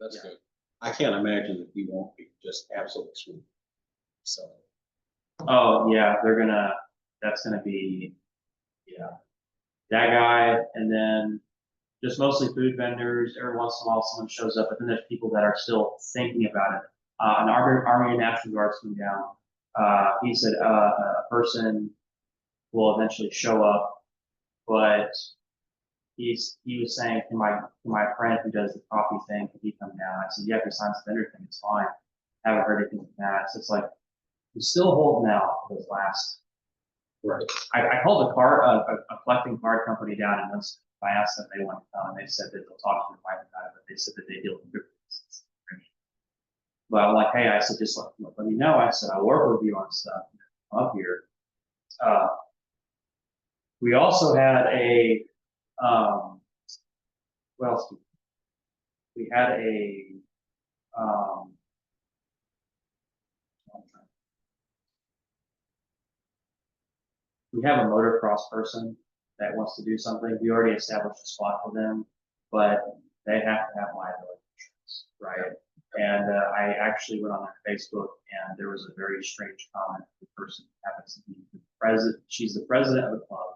That's Yeah. good. I can't imagine that he won't be just absolutely sweet. So, Oh, yeah, that's gonna be, yeah, that guy, and then just mostly food vendors. Every once in a while, someone shows up, but then there's people that are still thinking about it. An Army and National Guards came down. He said, a person will eventually show up, but he was saying to my friend who does the coffee thing, could he come down? I said, yeah, if he signs the vendor thing, it's fine. Haven't heard anything from that. So it's like, he's still holding out for those last. right. I called a collecting card company down in Winston. I asked them if they want to come, and they said that they'll talk to their wife about it, but they said that they deal with business. But I'm like, hey, I said, just let me know. I said, I work with you on stuff up here. Uh, we also had what else? We had um, we have a motocross person that wants to do something. We already established a spot for them, but they have to have liability insurance, right? And I actually went on their Facebook, and there was a very strange comment. The person happens to be the president. She's the president of the club,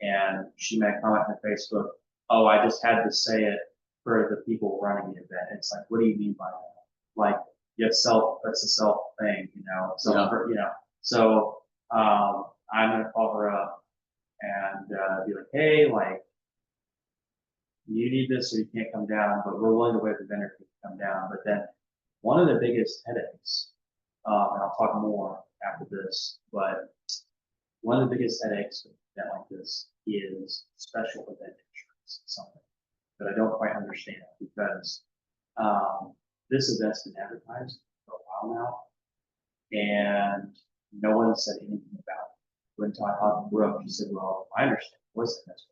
and she made a comment on Facebook. Oh, I just had to say it for the people running the event. It's like, what do you mean by that? Like, that's a self thing, self, So I'm gonna call her up and be like, hey, like, you need this or you can't come down, but we're willing to waive the vendor fee to come down. But then one of the biggest headaches, and I'll talk more after this, but one of the biggest headaches with an event like this is special event insurance, something that I don't quite understand because this event's been advertised for a while now, and no one said anything about it. Until I talked to Brooke, she said, well, I understand, what's the best?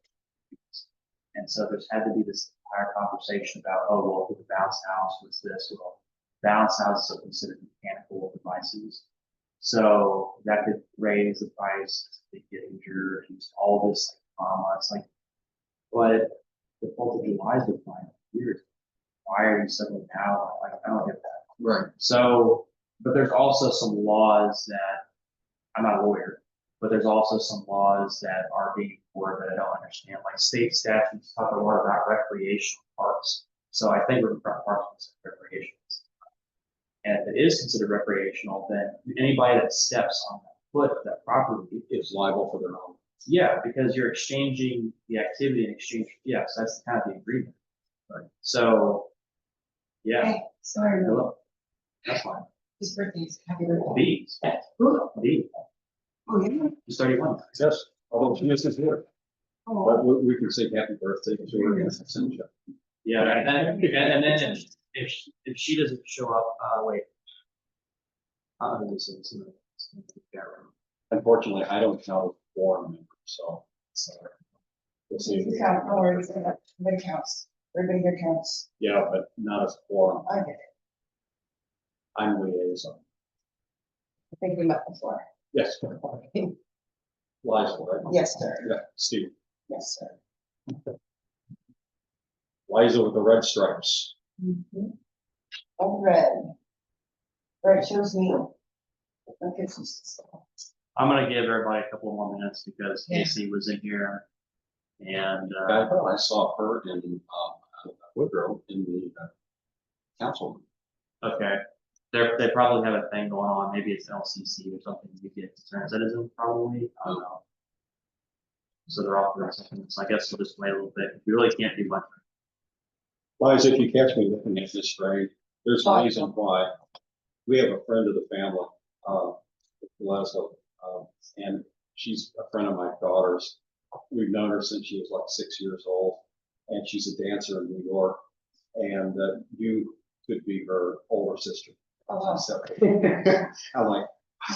And so there's had to be this entire conversation about, oh, well, with the bounce house, what's this? Well, bounce houses are considered mechanical devices. So that could raise the price, they get injured, and all this like trauma. It's like, but the 4th of July is defined years. Why are you suddenly now? Like, I don't get that. Right. So, but there's also some laws that I'm not a lawyer, but there's also some laws that are being enforced that I don't understand. Like state statutes talk a lot about recreational parks. So I think riverfront parks are recreational. And if it is considered recreational, then anybody that steps on that foot of that property Is liable for their own. yeah, because you're exchanging the activity in exchange. Yes, that's kind of the agreement. Right. So, yeah. Hey, sorry, no. Hello. That's fine. His birthday's happy birthday. Bees. Bee. Oh, yeah? He's 31. Yes, although she isn't here, Oh, but we can say happy birthday to her. Yeah, and then if she doesn't show up, wait. I'll do this in some Unfortunately, I don't know the forum member, so. We'll see. you count, no worries, everybody counts, everybody here counts, Yeah, but not as a forum. I get it, I'm liaison. I think we met before. Yes. Liza, right? Yes, sir, Yeah, Steve. yes, sir. Liza with the red stripes. Oh, red. Red shows me. Okay, I'm gonna give everybody a couple more minutes because Yeah. Casey was in here. And I thought I saw her in Woodrow in the council room. okay, they probably have a thing going on. Maybe it's LCC or something. You get concerned citizen probably. I don't know. So they're all doing something. So I guess we'll just wait a little bit. We really can't do much. Liza, if you catch me looking at this straight, there's a reason why. We have a friend of the family, Leslie, and she's a friend of my daughter's. We've known her since she was like 6 years old, and she's a dancer in New York. And you could be her older sister. Oh, wow. So, I'm like,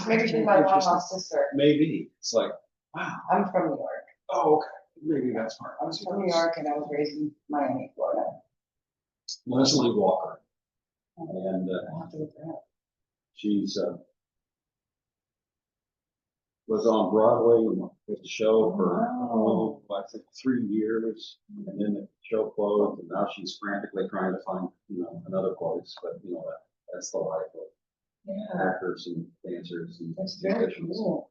Maybe she's my mama's sister, maybe. It's like, wow. I'm from New York, Oh, okay. Maybe that's part. I'm from New York and I was raised in Miami, Florida. Leslie Walker. And I'll have to look her up. she's was on Broadway with the show for, I think 3 years. And then the show closed, and now she's frantically trying to find, another place, but that's the life of Yeah, actors and dancers and that's very musicians. cool.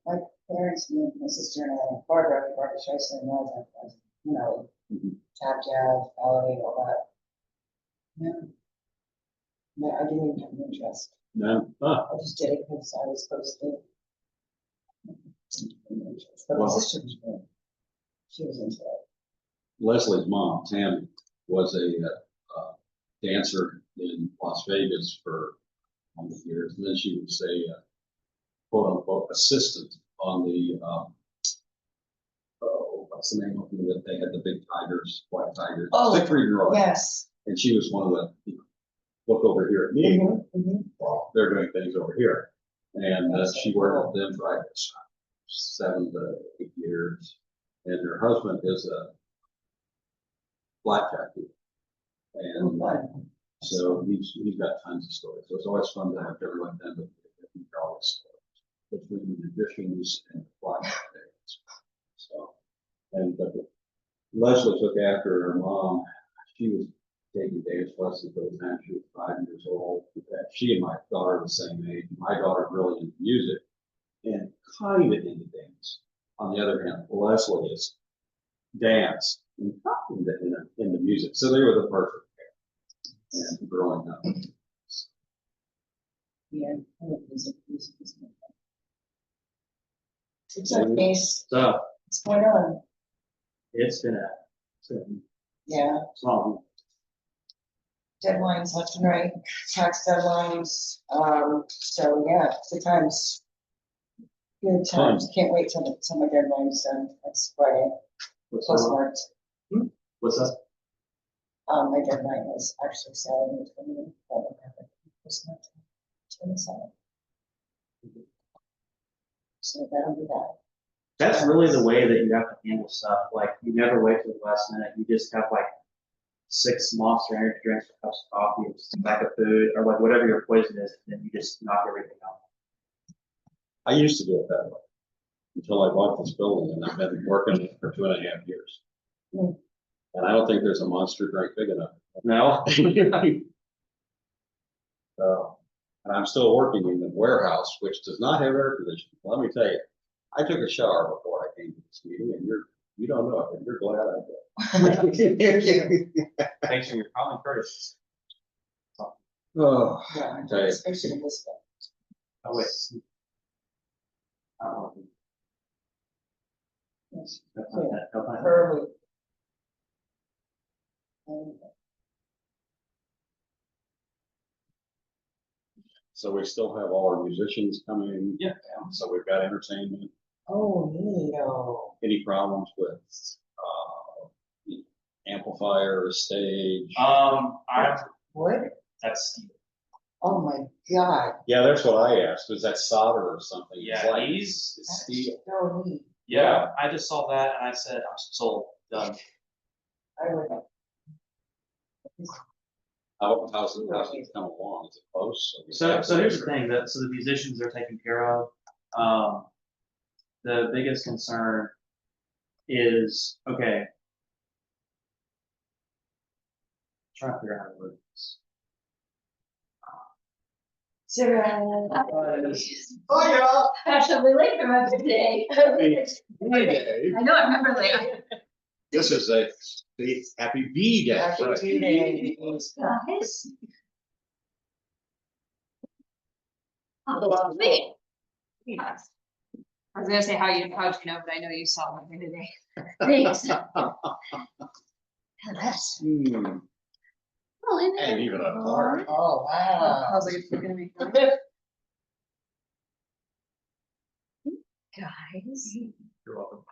My parents, my sister and I, Barbara Streisand was, Mhm. tap jazz, ballet, all that. Yeah. No, I didn't even have an interest. No, I just did it because I was supposed to. But my Well- sister was good. She was into it. Leslie's mom, Tammy, was a dancer in Las Vegas for 100 years, and then she was a quote unquote assistant on the what's the name of them that they had the big tigers, white tigers, Oh, Siegfried and Roy, Yes. and she was one of the look over here at me, Mhm, mhm. well, they're doing things over here, and she worked with them for like 7 to 8 years, and her husband is a blackjack dealer. And Fun. so he's got tons of stories. So it's always fun to have everyone like them to tell all the stories between the musicians and the blackjack days. So, but Leslie took after her mom. She was taking dance lessons by the time she was 5 years old. She and my daughter are the same age. My daughter really into music and kind of into dance. On the other hand, Leslie is dance and into music. So they were the perfect pair. And growing up. Yeah. I love music. Music is my thing. It's a case. So What's going on? it's been a Yeah. long, Deadlines left and right, tax deadlines, so yeah, good times. Good times, can't wait till my deadline's done, that's Friday, what's postmarked. that? My deadline is actually Saturday, 20th, but I have it postmarked 27th. So that'll be that. That's really the way that you have to handle stuff. Like you never wait till the last minute. You just have like 6 Monster Energy drinks, or cups of coffee, some bag of food, or like whatever your poison is, and then you just knock everything out. I used to do it that way until I bought this building, and I've been working it for 2.5 years. Hmm. And I don't think there's a monster drink big enough. No. And I'm still working in the warehouse, which does not have air conditioning. Let me tell you, I took a shower before I came to this meeting, and you don't know it, but you're glad I did. Thanks for your common courtesy. Oh, Yeah, I tell you. especially in this one. Oh wait. Oh, Yes, that's not that. That's not that. early. So we still have all our musicians coming. Yeah. So we've got entertainment. Oh, neato. Any problems with amplifier, stage? I What? that's Steve. Oh my God. Yeah, that's what I asked. Was that solder or something? It's Yeah, like- he's it's steel. So neat. yeah. I just saw that and I said I'm sold. Done. I would. How's it come along? Is it close? So here's the thing, that, so the musicians are taken care of. The biggest concern is, okay. Trying to figure out how to word this. Sarah. Oh, y'all. Fashionably late for us today. I know, I remember late. This is a happy V day. Happy right. V-Day. Guys. Oh, me. Yes. I was gonna say how'd you know, but I know you saw me today. Thanks. Yes. Hmm, Well, in And there. even a card. Oh, I wow. was like, it's gonna be fun. Guys. You're welcome.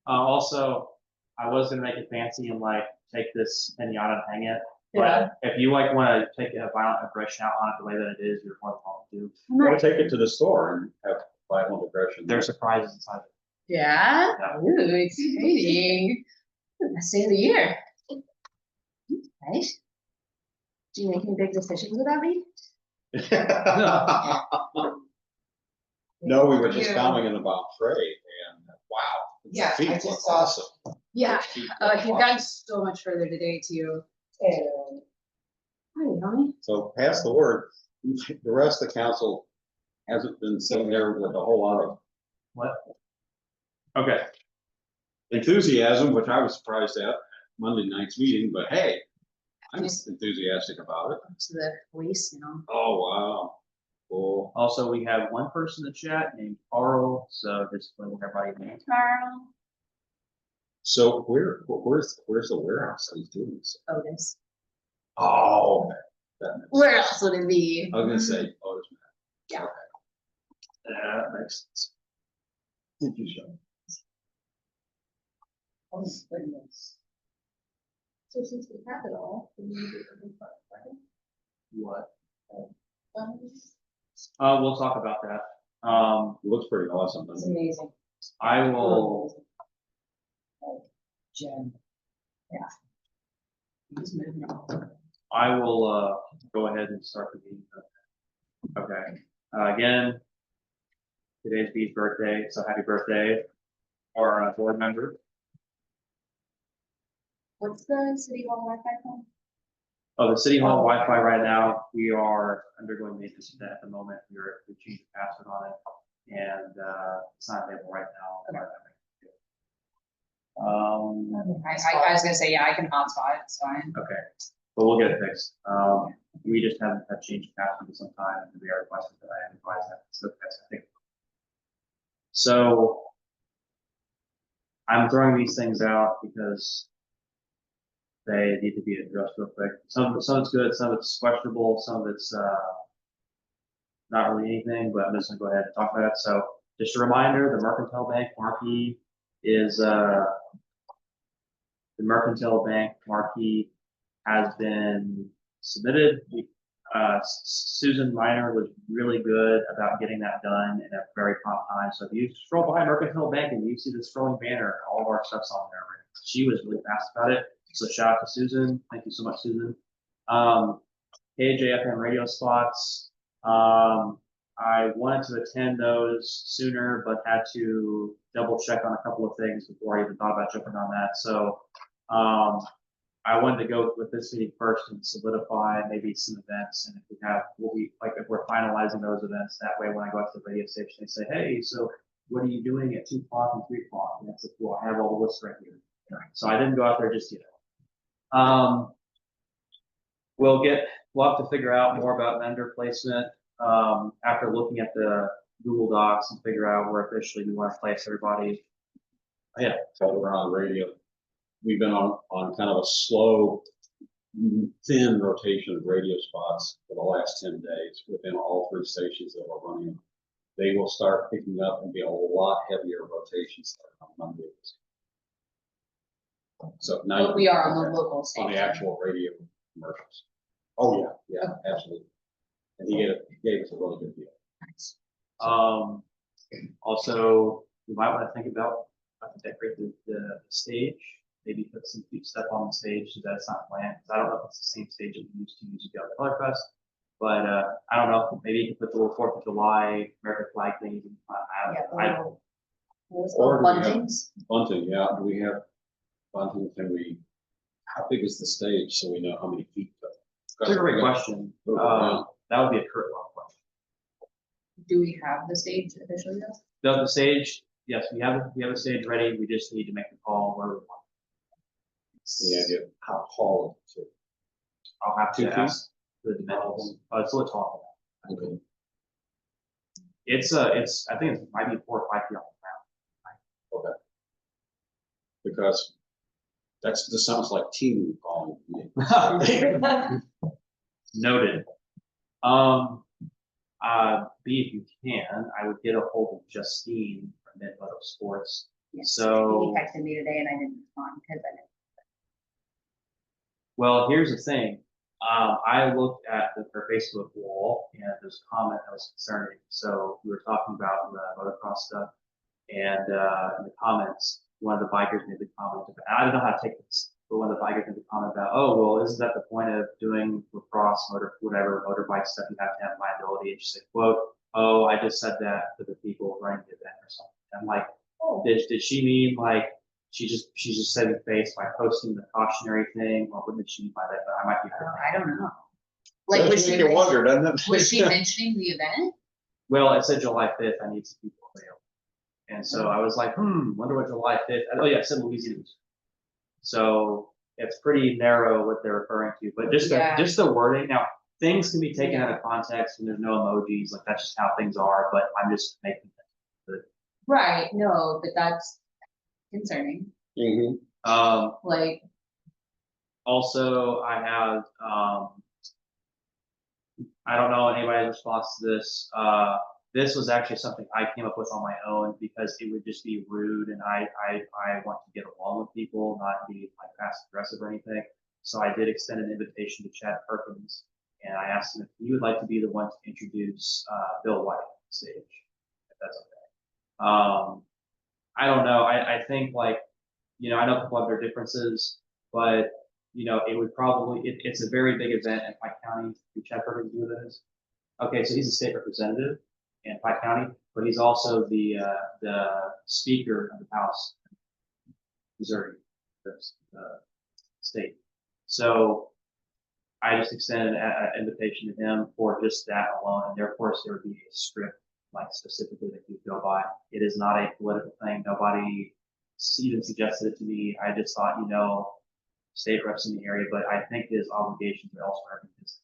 Also, I was gonna make it fancy and like take this pinata and hang it. Yeah. But if you like wanna take a violent aggression out on it the way that it is, you're more than welcome to. We'll take it to the store and have violent aggression. There's surprises inside it. Yeah, Yeah. ooh, exciting. Best day of the year. Right? Do you make any big decisions without me? No, we were just Yeah. commenting about Trey and wow. the Yeah, I feet just look saw- awesome. Yeah, Keep he's watching. gotten so much further today too. And Hi, Tommy. So pass the word. The rest of the council hasn't been sitting there with a whole lot of What? Okay, enthusiasm, which I was surprised at Monday night's meeting, but hey, I'm enthusiastic about it. To the police, Oh, wow. Cool. also, we have one person in the chat named Carl, so just letting everybody know. Carl. So where's the warehouse that he's doing this? Otis. Oh, that makes Where sense. else would it be? I was gonna say, oh, it's. Yeah. Okay. That makes sense. Thank you, Sean. oh goodness. So since we have it all, we need to do the part, right? What? Um, We'll talk about that. It looks pretty awesome, It's doesn't it? amazing. I will, Jen. he's moving on. I will, go ahead and start the meeting. Okay, again, today's Bee's birthday, so happy birthday, our board member. What's the city hall Wi-Fi phone? Oh, the city hall Wi-Fi right now, we are undergoing maintenance of that at the moment. We changed the password on it, and it's not available right now. I was gonna say, yeah, I can hotspot, it's fine. Okay, but we'll get it fixed. We just haven't had changed the password in some time, and we are requested that I advise that. So that's, I think. So I'm throwing these things out because they need to be addressed real quick. Some of it's good, some of it's questionable, some of it's not really anything, but I'm just gonna go ahead and talk about it. So just a reminder, the Mercantile Bank marquee is the Mercantile Bank marquee has been submitted. Susan Miner was really good about getting that done in a very prompt time. So if you scroll by Mercantile Bank and you see the scrolling banner, all of our stuff's on there. She was really fast about it. So shout out to Susan. Thank you so much, Susan. KJFM radio spots. I wanted to attend those sooner, but had to double check on a couple of things before I even thought about jumping on that. So I wanted to go with this meeting first and solidify maybe some events. And if we have, if we're finalizing those events, that way when I go out to the radio station, they say, hey, so what are you doing at 2 o'clock and 3 o'clock? And that's cool. I have all the lists right here. So I didn't go out there just yet. We'll have to figure out more about vendor placement after looking at the Google Docs and figure out where officially we want to place everybody. Yeah, so we're on the radio. We've been on kind of a slow, thin rotation of radio spots for the last 10 days within all 3 stations that we're running. They will start picking up and be a lot heavier rotations on Mondays. So now But we are on the local on station. the actual radio commercials. Oh yeah, absolutely. And he gave us a really good deal. Nice. Also, you might want to think about how to decorate the stage. Maybe put some cute stuff on the stage so that it's not bland. I don't know if it's the same stage that we used to use at the Color Fest, but I don't know. Maybe you can put the little 4th of July American flag things. Or do we have Buntings. bunting? Yeah, do we have bunting? How big is the stage so we know how many feet? That's a great question. That would be a Kurt Law question. Do we have the stage officially though? The stage, yes, we have a stage ready. We just need to make the call where we want. The idea of how tall is it? I'll have 2 to feet? ask the dimensions. It's a little tall. Okay. I think it might be 4 or 5 feet off the Okay. Because this sounds like team calling me. ground. Noted. B, if you can, I would get a hold of Justine from Mid-Moto Sports. Yes. So, He texted me today and I didn't respond because I didn't. well, here's the thing. I looked at her Facebook wall and there's a comment that was concerning. So we were talking about the motocross stuff, and in the comments, one of the bikers made the comment about, I don't know how to take this, but one of the bikers made the comment about, oh, well, isn't that the point of doing lacrosse, motorbike stuff? You have to have liability. And she said, quote, oh, I just said that for the people running the event or something. I'm like, oh, did she mean like She just saving face by posting the cautionary thing, or what did she mean by that? But I might be. I don't know. Like, Does was make she, you wonder, doesn't it? was she mentioning the event? Well, it said July 5th, I need some people available. And so I was like, wonder what July 5th, oh yeah, it said Louisiana. So it's pretty narrow what they're referring to, but just Yeah. just the wording. Now, things can be taken out of context when there's no emojis, like that's just how things are, but I'm just making Right, no, but that's concerning, Mhm. like, Also, I have, I don't know anybody's response to this. This was actually something I came up with on my own because it would just be rude, and I want to get along with people, not be like passive aggressive or anything. So I did extend an invitation to Chad Perkins, and I asked him if he would like to be the one to introduce Bill White on stage, if that's okay. I don't know. I think like, I know people have their differences, but it would probably, it's a very big event in Pike County. Do Chad Perkins know who that is? Okay, so he's a state representative in Pike County, but he's also the speaker of the House, in Missouri, the state. So I just extended an invitation to him for just that alone, and there, of course, there would be a script like specifically that you go by. It is not a political thing. Nobody even suggested it to me. I just thought, state reps in the area, but I think his obligations are elsewhere because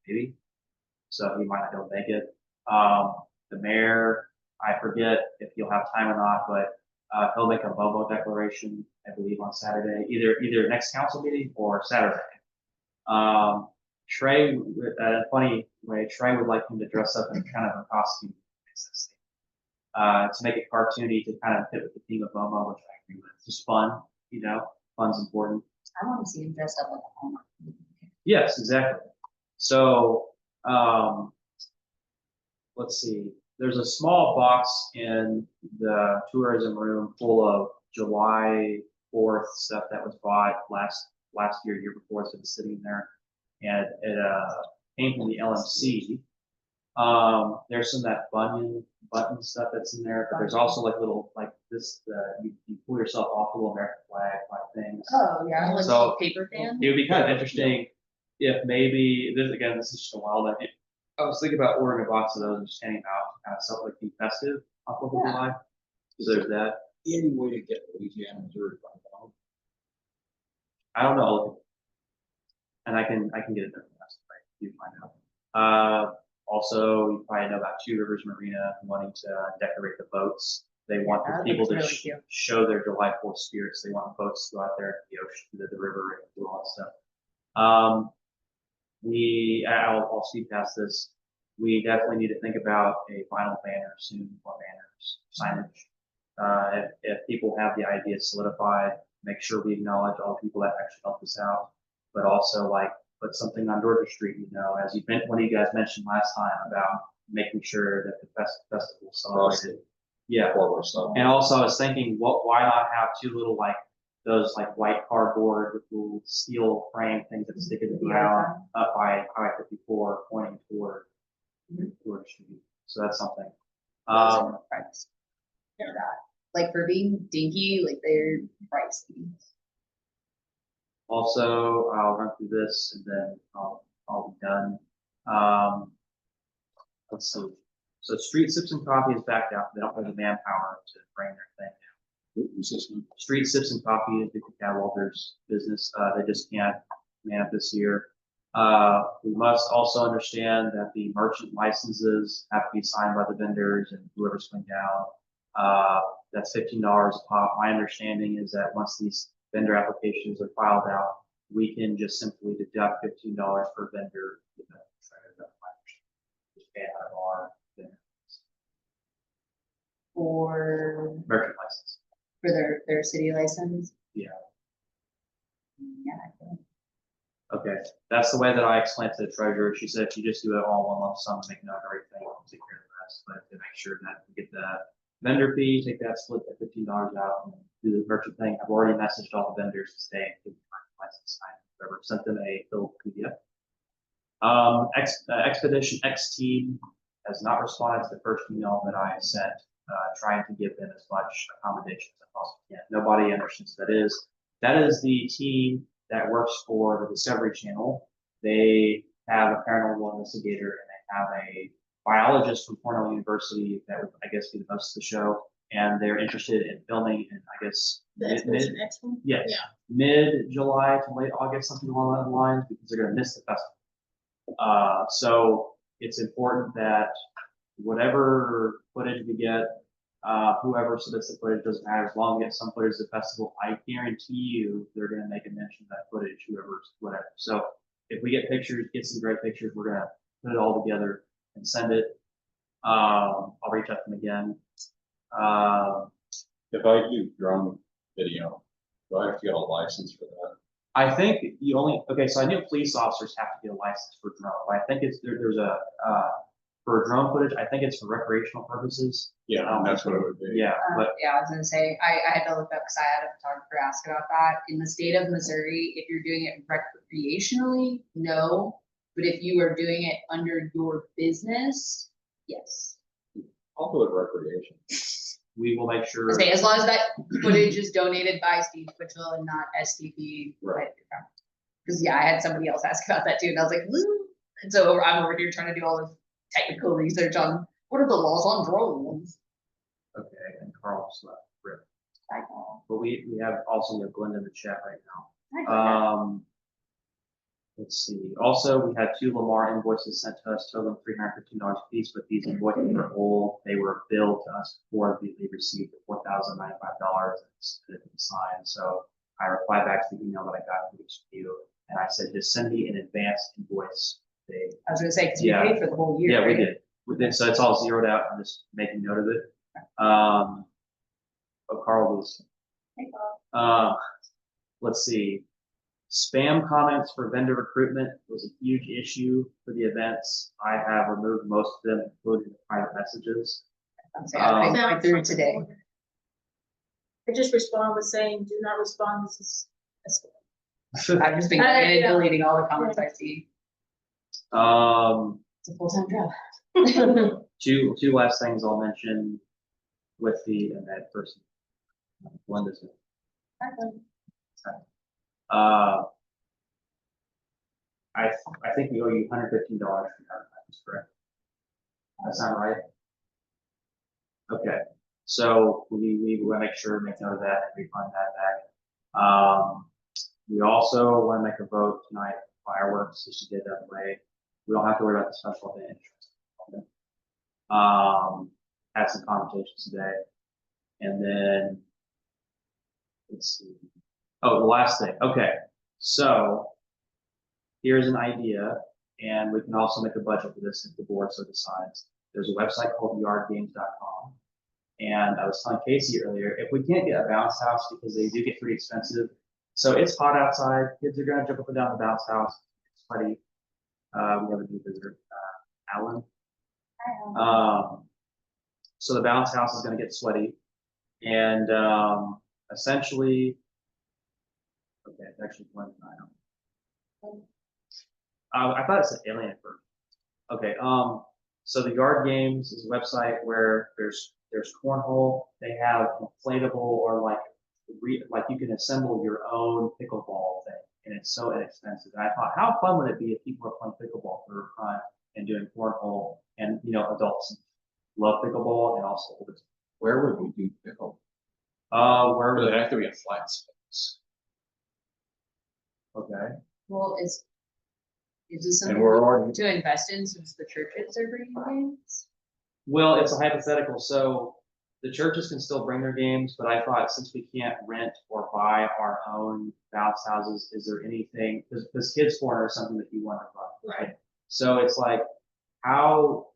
maybe. So he might not be able to make it. The mayor, I forget if he'll have time or not, but he'll make a Bobo declaration, I believe, on Saturday, either next council meeting or Saturday. Trey, funny way, Trey would like him to dress up in kind of a costume, to make it cartoony to kind of fit with the theme of Momo, which I agree with. It's just fun, fun's important. I want to see him dressed up like a Hallmark. Yes, exactly. So, let's see. There's a small box in the tourism room full of July 4th stuff that was bought last year before, so it's sitting there, and it came from the LMC. There's some of that button stuff that's in there, but there's also like little like this. You pull yourself off the little American flag like things. Oh, yeah, like a So- little paper fan. It would be kind of interesting if maybe this is just a wild idea. I was thinking about ordering a box of those and just handing them out, kind of stuff like be festive on 4th of Yeah. July. So there's that. Any way to get Louisiana, Missouri by now? I don't know. And I can get it done fast if you find out. Also, you probably know about Two Rivers Marina wanting to decorate the boats. They want Yeah, the that people looks to really cute. show their July 4th spirits. They want boats to go out there to the ocean, to the river, and do all that stuff. I'll speed past this. We definitely need to think about a final banner soon, or banners, signage. If people have the idea solidified, make sure we acknowledge all the people that actually helped us out, but also like put something on Georgia Street, as one of you guys mentioned last time about making sure that the festival celebrated. Yeah. Forward stuff. And also I was thinking, why not have two little like those like white cardboard with little steel frame things that stick in the ground up by Highway 54 pointing toward Georgia Street. So that's something. Those are pricey. They're not. Like for being dinky, like they're pricey. Also, I'll run through this and then I'll be done. Let's see. So Street Sips and Coffee is backed out. They don't have the manpower to bring their thing down. Street Sips and Coffee is the Cadwalder's business. They just can't man up this year. We must also understand that the merchant licenses have to be signed by the vendors and whoever's coming down. That's $15 a pop. My understanding is that once these vendor applications are filed out, we can just simply deduct $15 per vendor. Just pay out of our vendor For merchant license. their city license. Yeah. Yeah, I think. Okay, that's the way that I explained to the treasurer. She said if you just do it all one lump sum, make note of everything, we'll take care of the rest. But to make sure that we get the vendor fee, take that split, that $15 out, and do the merchant thing. I've already messaged all the vendors to stay and give the merchant license sign. Whoever sent them a filled PDF. Expedition X Team has not responded to the first email that I sent. trying to give them as much accommodation as I possibly can. Nobody understands what that is. That is the team that works for the Discovery Channel. They have a paranormal investigator and they have a biologist from Cornell University that would, I guess, be the host of the show. And they're interested in filming, and I guess The Expedition X one? yes, Yeah. mid-July to late August, something along those lines, because they're going to miss the festival. So it's important that whatever footage we get, whoever submits the footage doesn't matter, as long as we get some footage of the festival, I guarantee you they're going to make a mention of that footage, whoever's whatever. So if we get pictures, get some great pictures, we're going to put it all together and send it. I'll reach out to them again. If I do drone video, do I have to get a license for that? I think you only, okay, so I knew police officers have to get a license for drone, but I think it's, there's a, for drone footage, I think it's for recreational purposes. Yeah, that's what it would be. Yeah, but Yeah, I was gonna say, I had to look up because I had a photographer ask about that. In the state of Missouri, if you're doing it recreationally, no. But if you are doing it under your business, yes. I'll do it recreation. we will make sure. I say, as long as that footage is donated by Steve Twitchell and not STP. Right. Because yeah, I had somebody else ask about that too, and I was like, "Woo." And so I'm over here trying to do all this technical research on what are the laws on drones. Okay, and Carl slept, rip. I know. But we have also, we have Glenn in the chat right now. I know. Let's see. Also, we had 2 Lamar invoices sent to us, totaling $315 a piece, but these invoices were old. They were billed to us before they received the $4,095 and submitted to the sign. So I replied back to the email that I got from each of you, and I said, just send me an advance invoice. I was gonna say, because we Yeah. paid for the whole year. Yeah, we right? did. So it's all zeroed out. I'm just making note of it. But Carl was, Hey, Bob. let's see. Spam comments for vendor recruitment was a huge issue for the events. I have removed most of them, including the private messages. I'm saying, I Found went through it something today. on it. I just respond with saying, do not respond, this is. I've just been going in and deleting all the comments I see. It's a full-time job. Two last things I'll mention with the event person. Linda's. I think we owe you $115 for advertisements, correct? That's not right? Okay, so we want to make sure, make note of that and refund that back. We also want to make a vote tonight, fireworks, just to get that way. We don't have to worry about the special event insurance. Had some conversations today. And then, let's see. Oh, the last thing, okay, so here's an idea, and we can also make a budget for this if the board so decides. There's a website called yardgames.com, and I was telling Casey earlier, if we can't get a bounce house because they do get pretty expensive, so it's hot outside, kids are gonna jump up and down the bounce house, it's sweaty. We have a new visitor, Alan. So the bounce house is gonna get sweaty, and essentially, okay, it's actually one item. I thought it said alien at first. Okay, so the Yard Games is a website where there's cornhole. They have inflatable or like you can assemble your own pickleball thing, and it's so inexpensive. And I thought, how fun would it be if people were playing pickleball for fun and doing cornhole, and adults love pickleball and also older. Where would we do pickle? Where Would would it have to be a flat space? okay. Well, is this And something we're already, to invest in since the churches are bringing games? Well, it's a hypothetical, so the churches can still bring their games, but I thought since we can't rent or buy our own bounce houses, is there anything, because Kids Corner is something that you want to run, right? So it's like, how,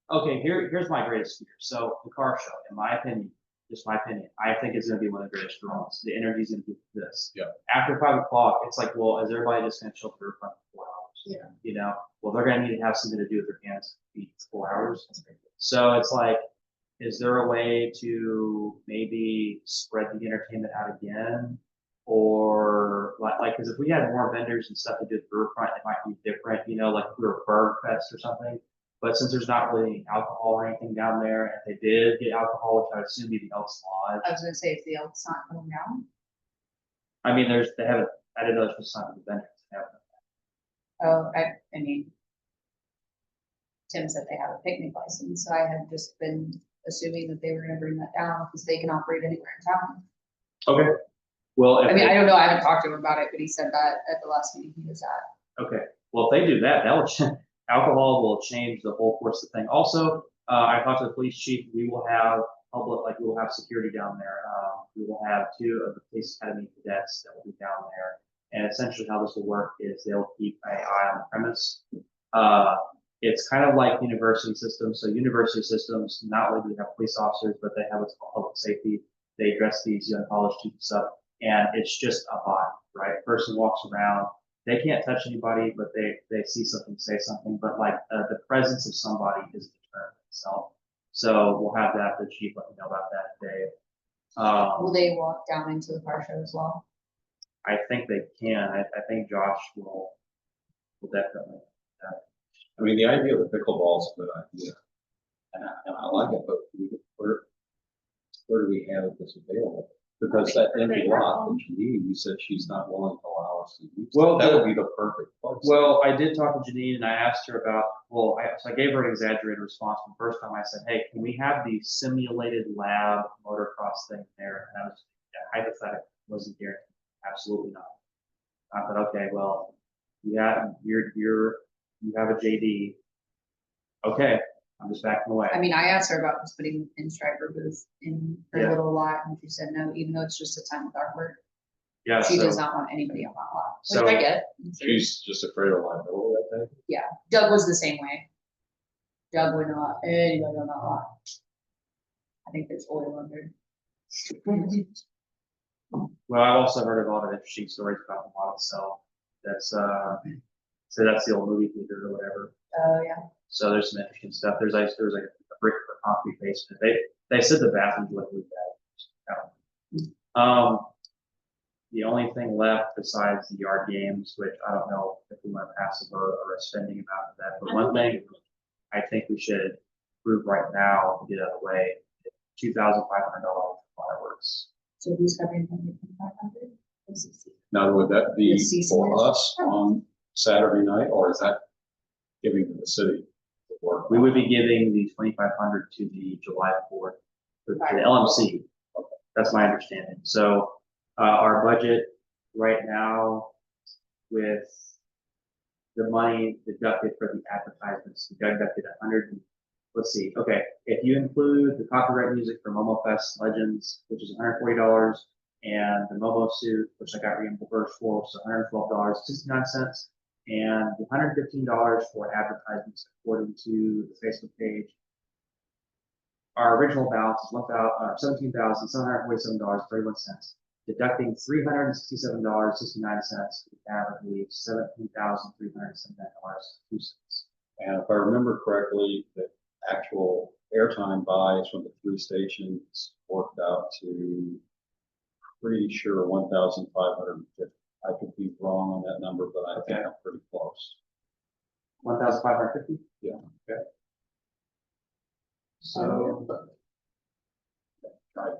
okay, here's my greatest fear. So the car show, in my opinion, just my opinion, I think it's gonna be one of the greatest draws. The energy's gonna be this. Yeah. After 5 o'clock, it's like, well, is everybody just gonna chill for 4 hours? Yeah. Well, they're gonna need to have something to do with their hands, feet, 4 hours. So it's like, is there a way to maybe spread the entertainment out again? Or like, cause if we had more vendors and stuff to do at the riverfront, it might be different, like if we were Bird Fest or something. But since there's not really any alcohol or anything down there, and if they did get alcohol, which I would assume be the Elks Lodge. I was gonna say, if the elk's not coming down, I mean, they haven't, I didn't know this was something the vendors have. oh, I mean. Tim said they have a picnic license, so I had just been assuming that they were gonna bring that down, because they can operate anywhere in town. Okay, well, if I mean, they- I don't know, I haven't talked to him about it, but he said that at the last meeting he was at. okay, well, if they do that, that'll, alcohol will change the whole course of the thing. Also, I talked to the police chief, we will have public, like, we will have security down there. We will have 2 of the police academy cadets that will be down there. And essentially how this will work is they'll keep an eye on the premise. It's kind of like university systems. So university systems, not only do they have police officers, but they have what's called public safety. They dress these young college students up, and it's just a bot, right? Person walks around, they can't touch anybody, but they see something, say something, but like the presence of somebody is the term itself. So we'll have that, the chief let me know about that today. Will they walk down into the car show as well? I think they can. I think Josh will definitely. I mean, the idea of the pickleball is a good idea. And I like it, but where do we have this available? Because that empty lot, that you said she's not willing to allow us to use. Well, That would be the perfect place. Well, I did talk to Janine and I asked her about, so I gave her an exaggerated response. The first time I said, hey, can we have the simulated lab motocross thing there? And I was hypothetical, wasn't guaranteed. Absolutely not. I thought, okay, well, you have a JD. Okay, I'm just backing away. I mean, I asked her about just putting in striper booth in her Yeah. little lot, and she said no, even though it's just a time with artwork. Yeah, She so, does not want anybody on that lot, So- which I get. She's just afraid of liability, I think. Yeah, Doug was the same way. Doug would not allow anybody on that lot. I think there's oil under. well, I've also heard a lot of interesting stories about the lot itself. That's, so that's the old movie theater or whatever. Oh, yeah. So there's some interesting stuff. There's like a brick or concrete basement. They said the bathrooms look really bad. The only thing left besides the yard games, which I don't know if we want to pass a vote or a spending amount of that, but one thing I think we should prove right now to get out of the way, $2,500 fireworks. So who's covering 2,500? Now, would that be The season for is- us on Saturday night, or is that giving to the city to work? We would be giving the 2,500 to the July 4th, to the LMC. That's my understanding. So, our budget right now with the money deducted for the advertisements, we deducted 100, let's see, okay. If you include the copyright music for Momo Fest Legends, which is $140, and the Momo suit, which I got reimbursed for, so $112.69, and the $115 for advertisements according to the Facebook page. Our original balance is $17,747.31. Deducting $367.69, we have, I believe, $17,379.02. And if I remember correctly, the actual airtime buys from the 3 stations worked out to pretty sure 1,550. I could be wrong on that number, but I think I'm pretty close. 1,550? Yeah. Okay. So, Right.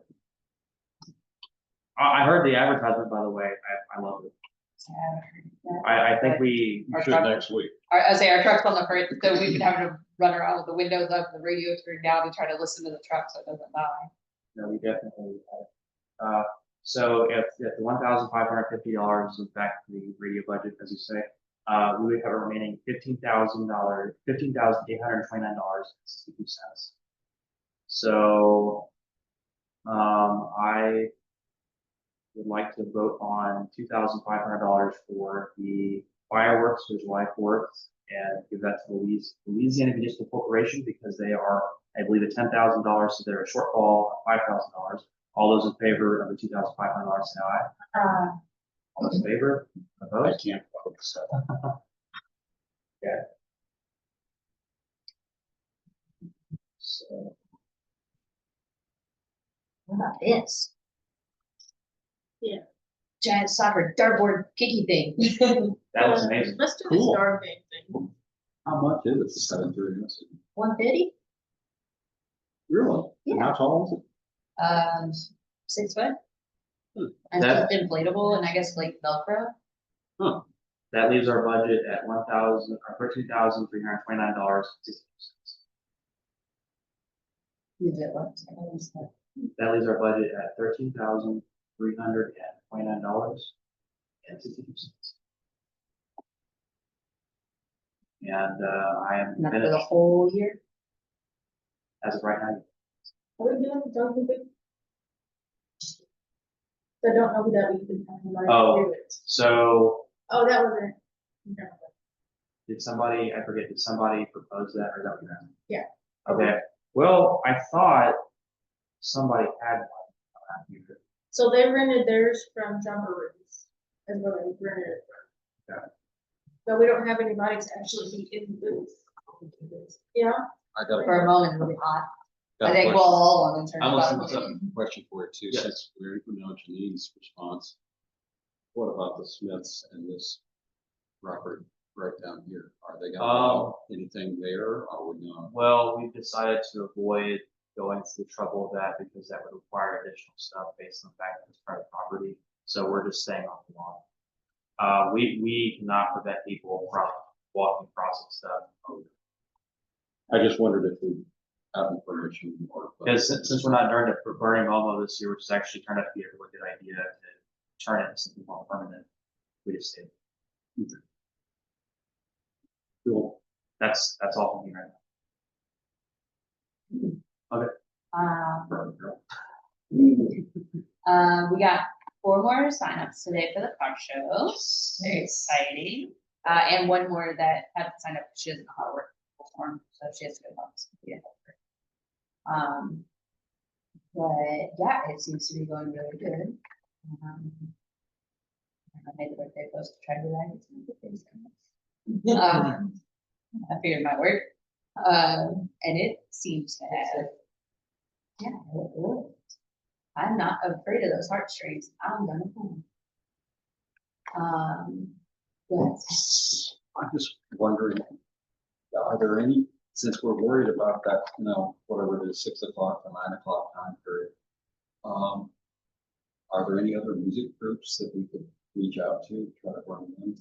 I heard the advertisement, by the way, I love it. I think we, You Our should truck- next week. I say our truck's on the front, so we've been having to run around with the windows up, the radio turned down to try to listen to the truck so it doesn't die. no, we definitely, so if the $1,550 is in fact the radio budget, as you say, we would have a remaining $15,829.62. So, I would like to vote on $2,500 for the fireworks for July 4th and give that to the Louisiana Municipal Corporation because they are, I believe, at $10,000, so they're a shortfall of $5,000. All those in favor of the $2,500 say aye. All those in favor? I Opposed? can't focus. So, What about this? Yeah. Giant soccer dartboard kicky thing. that was amazing. Let's do Cool. the star game thing. How much is it, the cemetery? Is it- 150? Really? And how tall is it? 6 foot. Hmm. And That- it's inflatable and I guess like Velcro. Huh, That leaves our budget at $13,329.62. Use it, what? That leaves our budget at $13,329.62. And, I am Not for the finished whole year. as of right now. Are we doing the dog big? I don't know who that we can have in mind to Oh. do it. So Oh, that wasn't. Okay. did somebody, I forget, did somebody propose that or is that what you're asking? Yeah. Okay, well, I thought somebody had one around here. So they rented theirs from Jumperoo's, is what they rented it from. Okay. But we don't have anybody to actually be in the booth. Yeah, I got For a moment, it'll be hot. got I a think we'll question. all want to turn. I'm it listening up. to a question for it too, Yes. since we're, you know, Janine's response. What about the Smiths and this property right down here? Are they gonna do anything there or we not? Well, we've decided to avoid going through the trouble of that because that would require additional stuff based on the fact that it's private property. So we're just staying off the lawn. We cannot prevent people from walking across and stuff. I just wondered if we have information or. Because since we're not burning Momo this year, which has actually turned out to be a really good idea to turn it into something more permanent, we just stayed. Cool. That's all from me right Um, now. we got 4 more signups today for the car show. Very exciting. And 1 more that haven't signed up. She doesn't know how to work the form, so she has to go help us complete it. But yeah, it seems to be going really good. I made the birthday post to try to be like, it's my birthday coming up. I figured it might work. And it seems to have. Yeah, it worked. I'm not afraid of those heartstrings. I'm gonna pull them. But I'm just wondering, are there any, since we're worried about that, you know, whatever it is, 6 o'clock to 9 o'clock time period. Are there any other music groups that we could reach out to, try to bring in?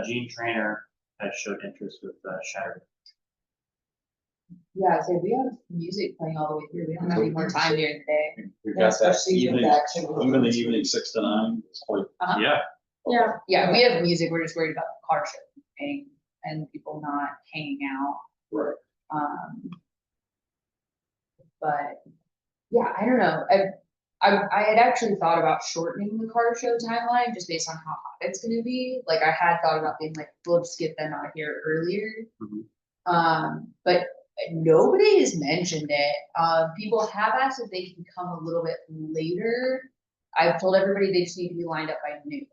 Gene Trainer has showed interest with Shattered. yeah, so we have music playing all the way through. We don't have any more time during the day. We've got that Especially with evening, the activity. even the evening 6 to 9, it's quite. Yeah, yeah, Yeah, we have music. We're just worried about the car show and people not hanging out. Right. But yeah, I don't know. I had actually thought about shortening the car show timeline just based on how hot it's gonna be. Like I had thought about being like, we'll just get them out here earlier. But nobody has mentioned it. People have asked if they can come a little bit later. I've told everybody they just need to be lined up by noon.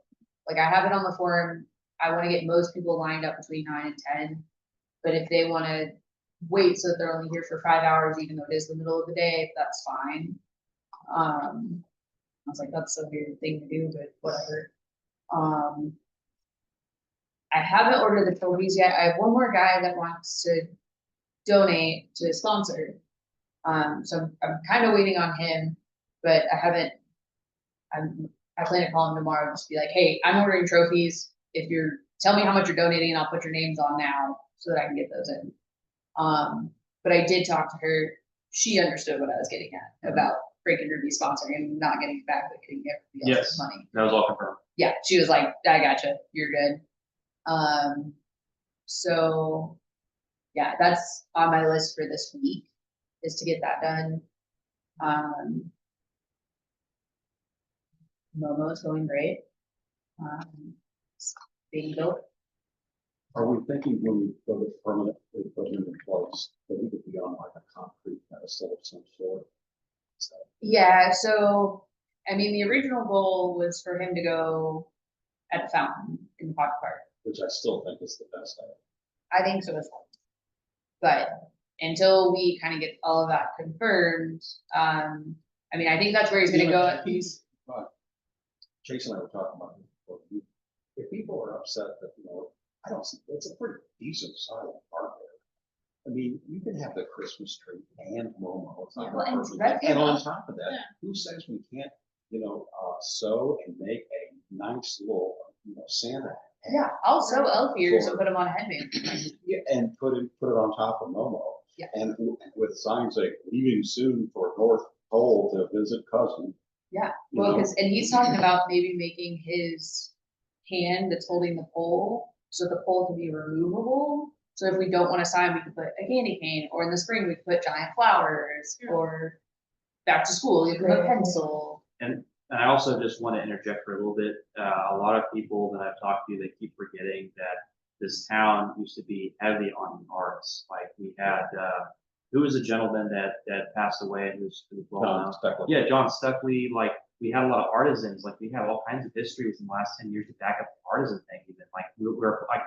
Like I have it on the forum. I want to get most people lined up between 9 and 10. But if they want to wait so that they're only here for 5 hours, even though it is the middle of the day, that's fine. I was like, that's a weird thing to do, but whatever. I haven't ordered the trophies yet. I have 1 more guy that wants to donate to sponsor. So I'm kind of waiting on him, but I haven't. I plan to call him tomorrow and just be like, hey, I'm ordering trophies. If you're, tell me how much you're donating, and I'll put your names on now so that I can get those in. But I did talk to her. She understood what I was getting at about breaking Ruby sponsoring and not getting it back, but getting everybody else's Yes. money. that was all confirmed. Yeah, she was like, I gotcha, you're good. So yeah, that's on my list for this week, is to get that done. Momo's going great. It's being built. Are we thinking when we put it permanently put it into place, that we could be on like a concrete pedestal of some sort? So, Yeah, so, I mean, the original goal was for him to go at the fountain in the pocket park. which I still think is the best idea. I think so as well. But until we kind of get all of that confirmed, I mean, I think that's where he's gonna go. Chase and I were talking about this before. If people are upset that, you know, I don't see, it's a pretty decent sized park there. I mean, you can have the Christmas tree and Momo. It's not Yeah, well, and perfect. And rectangle. on top of that, Yeah. who says we can't, sew and make a nice little, Santa? hat? Yeah, I'll sew elf ears and For- put them on a headband. Yeah, and put it on top of Momo. Yeah. And with signs like leaving soon for North Pole to visit cousin. Yeah, you well, know? because, and he's talking about maybe making his hand that's holding the pole, so the pole can be removable. So if we don't want a sign, we could put a candy cane, or in the spring, we could put giant flowers, Yeah. or back to school, you can put a pencil. And I also just want to interject for a little bit. A lot of people that I've talked to, they keep forgetting that this town used to be heavy on arts. Like we had, who was a gentleman that passed away who's well known? Yeah, John Stuckley. Like we had a lot of artisans. Like we have all kinds of history within the last 10 years to back up the artisan thing. Even like we're like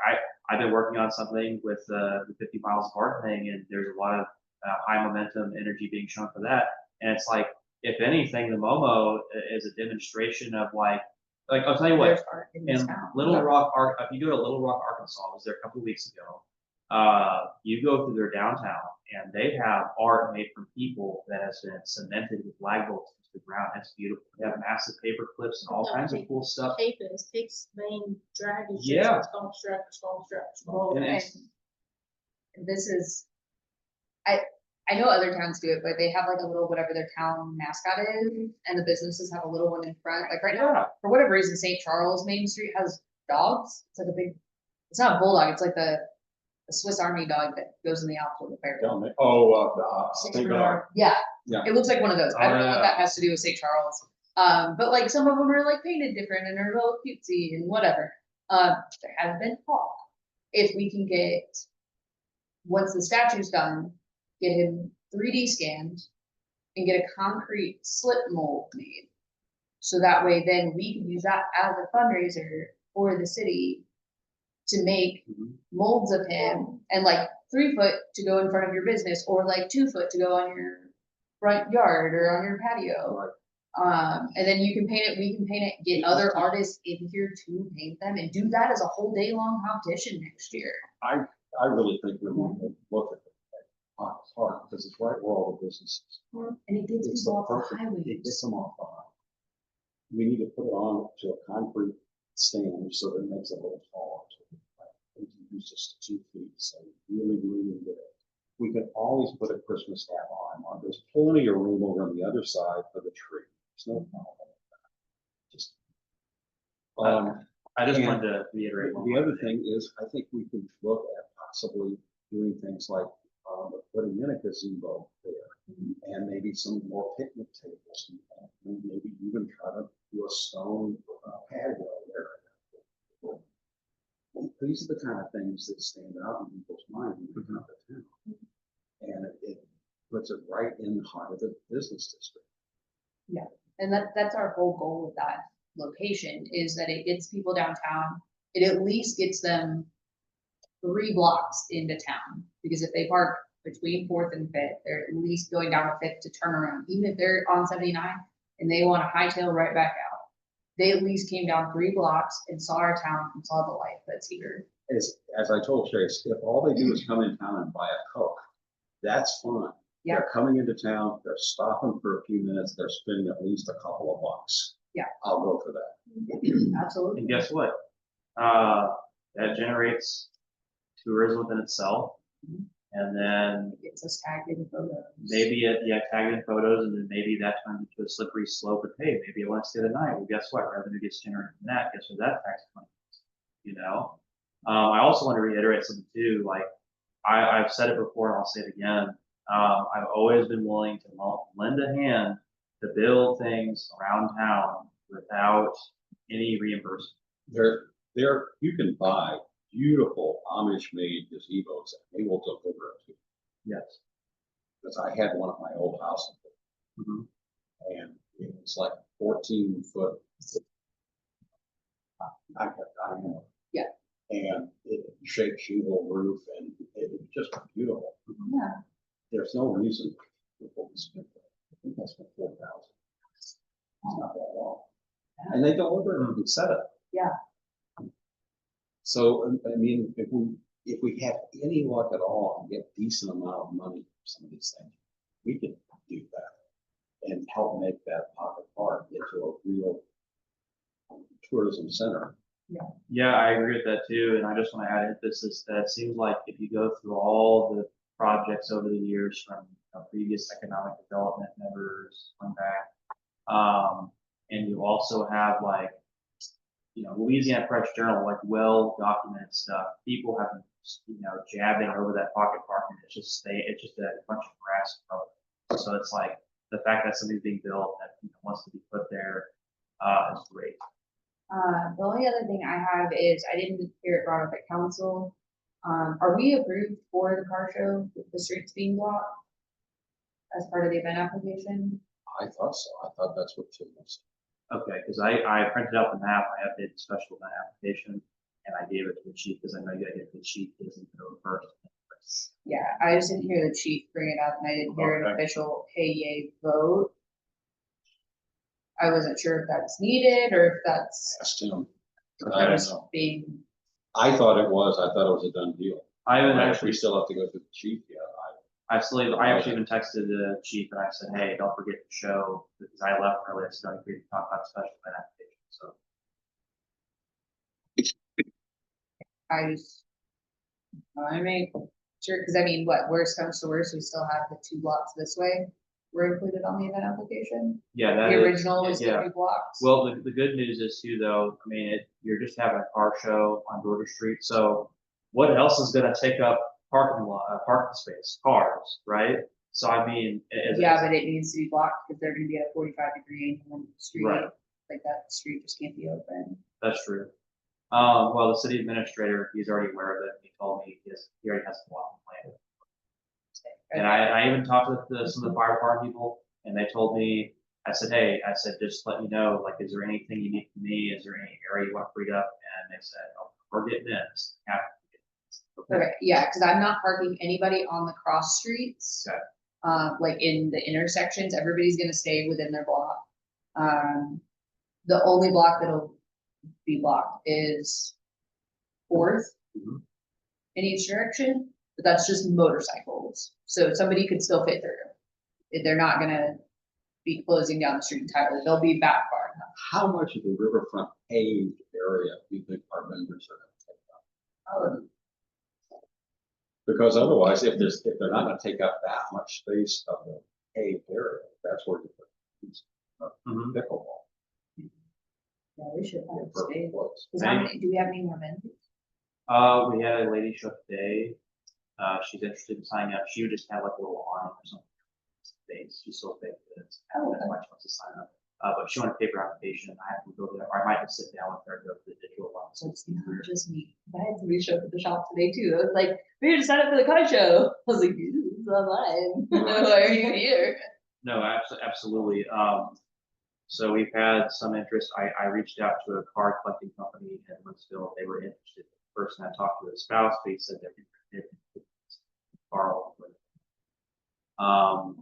I've been working on something with the 50 miles of art thing, and there's a lot of high momentum energy being shown for that. And it's like, if anything, the Momo is a demonstration of like I'll tell you what. There's art in this In town. Little Rock, if you go to Little Rock, Arkansas, I was there a couple of weeks ago. You go through their downtown, and they have art made from people that has been cemented with lag bolts into the ground. That's beautiful. They have massive paper clips and all Yeah, kinds of they- cool stuff. Tape is, takes main drag. and Yeah. Sculpture. Well, And and it's- this is, I know other towns do it, but they have like a little, whatever their town mascot is, and the businesses have a little one in front, like right now, Yeah, for whatever reason, St. Charles Main Street has dogs, it's like a big, it's not a bulldog, it's like the Swiss Army dog that goes in the Alps with the fair. St. Bernard. Yeah. Yeah. It looks like one of those, I don't know what Yeah. that has to do with St. Charles, but like some of them are like painted different and are a little cutesy and whatever. There has been talk, if we can get, once the statue's done, get him 3D scanned and get a concrete slip mold made. So that way then we can use that as a fundraiser for the city to make Mhm. molds of him, and like 3 foot to go in front of your business, or like 2 foot to go on your front yard or on your patio. And then you can paint it, we can paint it, get other artists in here to paint them, and do that as a whole day long competition next year. I really think we need to look at the park, because it's right where all the businesses. And it gets It's people the off the perfect, it gets highways. them off the highway. We need to put it on to a concrete stand so that it makes it a little taller. We can use just 2 feet, so really good. We can always put a Christmas hat on. There's plenty of room over on the other side for the tree. There's no problem with that. Just. I just And wanted to reiterate. one The more other thing. thing is, I think we can look at possibly doing things like, putting in a gazebo there. And maybe some more picnic tables, and maybe even try to do a stone patio there. These are the kind of things that stand out in people's mind when they come up to town. And it puts it right in the heart of the business district. And that's our whole goal with that location, is that it gets people downtown. It at least gets them 3 blocks into town, because if they park between 4th and 5th, they're at least going down to 5th to turn around, even if they're on 79 and they want to hightail right back out. They at least came down 3 blocks and saw our town and saw the life that's here. As I told Chase, if all they do is come in town and buy a Coke, that's fine. Yeah. They're coming into town, they're stopping for a few minutes, they're spending at least a couple of bucks. Yeah. I'll go for that. Absolutely. And guess what? That generates tourism within itself. Mhm. And then It's us tagged in photos. maybe tag in photos, and then maybe that turns into a slippery slope. But hey, maybe I want to stay the night. Well, guess what? Revenue gets generated from that. Guess where that tax money is? You know. I also want to reiterate something too. Like I've said it before, and I'll say it again. I've always been willing to lend a hand to build things around town without any reimbursement. You can buy beautiful Amish-made gazebos, and they will deliver it to you. Yes. Because I had one at my old house, Mhm. and it was like 14 foot. I know. Yeah. And it shaped shingle roof, and it was just beautiful. Yeah. There's no reason for what we spent. I think I spent 4,000. It's not that long. And they deliver it and set it. So, I mean, if we have any luck at all and get decent amount of money for some of these things, we could do that and help make that pocket park into a real tourism center. Yeah, I agree with that too, and I just want to add emphasis that it seems like if you go through all the projects over the years from previous economic development members come back, and you also have like, Louisiana Press Journal, like well documented stuff. People have been, jabbing over that pocket park, and it's just a bunch of grass growth. So it's like the fact that something's being built that wants to be put there is great. The only other thing I have is, I didn't hear it brought up at council. Are we approved for the car show with the streets being blocked as part of the event application? I thought so. I thought that's what Tim was. Okay, because I printed out the map, I updated the special event application, and I gave it to the chief, because I know you gotta get the chief, isn't go first. Yeah, I just didn't hear the chief bring it up, and I didn't hear an Okay. official hey yay vote. I wasn't sure if that's needed or if that's Asked him. I don't just know. being, I thought it was a done deal. I haven't But if actually, we still have to go through the chief yet. I actually even texted the chief and I said, hey, don't forget to show, because I left early, so don't forget to talk about special event application, so. I just want to make sure, because I mean, what, worst comes to worst, we still have the 2 blocks this way were included on the event application. Yeah, that The is- original was the yeah. 3 blocks. Well, the good news is too, though, I mean, you're just having a car show on Georgia Street, so what else is gonna take up parking space? Cars, right? So I mean, Yeah, but it needs to be blocked because they're gonna be at a 45-degree angle on the street. Right. Like that street just can't be open. That's true. Well, the city administrator, he's already aware of it. He told me he already has a blocking plan. And I even talked with some of the fire department people, and they told me, I said, hey, just let me know, like, is there anything you need from me? Is there any area you want freed up? And they said, oh, we're getting this. Okay, yeah, because I'm not parking anybody on the cross streets. Okay. Like in the intersections, everybody's gonna stay within their block. The only block that'll be blocked is 4th Mhm. in each direction, but that's just motorcycles. So somebody could still fit through. They're not gonna be closing down the street entirely. They'll be back far enough. How much of the riverfront paved area do you think our vendors are gonna take up? Because otherwise, if they're not gonna take up that much space of the paved area, that's where you put Mhm. pickleball. Yeah, we should in have a perfect space. place. 'Cause how many, do we have any more vendors? We had a lady show up today. She's interested in signing up. She would just have like a little awning or something. She's so big that it's, Oh, that's why she wants to sign up. But she wanted a paper application. I have to go there, or I might just sit down with her and go to the digital one. So it's not just me. I had somebody show up at the shop today too. I was like, we're gonna sign up for the car show. I was like, it's online. Why are you here? No, absolutely. So we've had some interest. I reached out to a card collecting company in Winsville. They were interested. The person I talked to, the spouse, they said they're interested in borrow.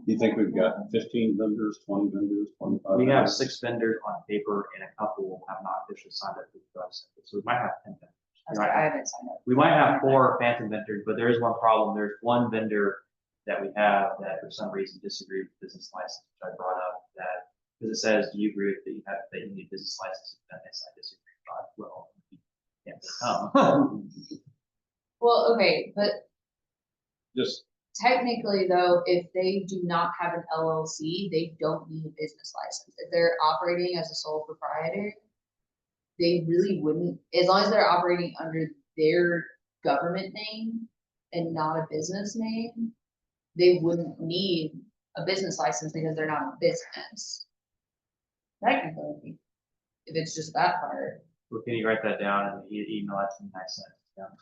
You think we've got 15 vendors, 20 vendors, 25? We have vendors? 6 vendors on paper and a couple have not officially signed up with us. So we might have 10 vendors. I was like, I haven't signed up. We might have 4 phantom vendors, but there is one problem. There's one vendor that we have that for some reason disagreed with business license, which I brought up that, because it says, do you agree with that you need a business license? And I disagree. Well, you can't come. Well, okay, but Just, technically though, if they do not have an LLC, they don't need a business license. If they're operating as a sole proprietor, they really wouldn't, as long as they're operating under their government name and not a business name, they wouldn't need a business license because they're not a business. Technically, if it's just that part. Well, can you write that down and email that to me? I sent it down.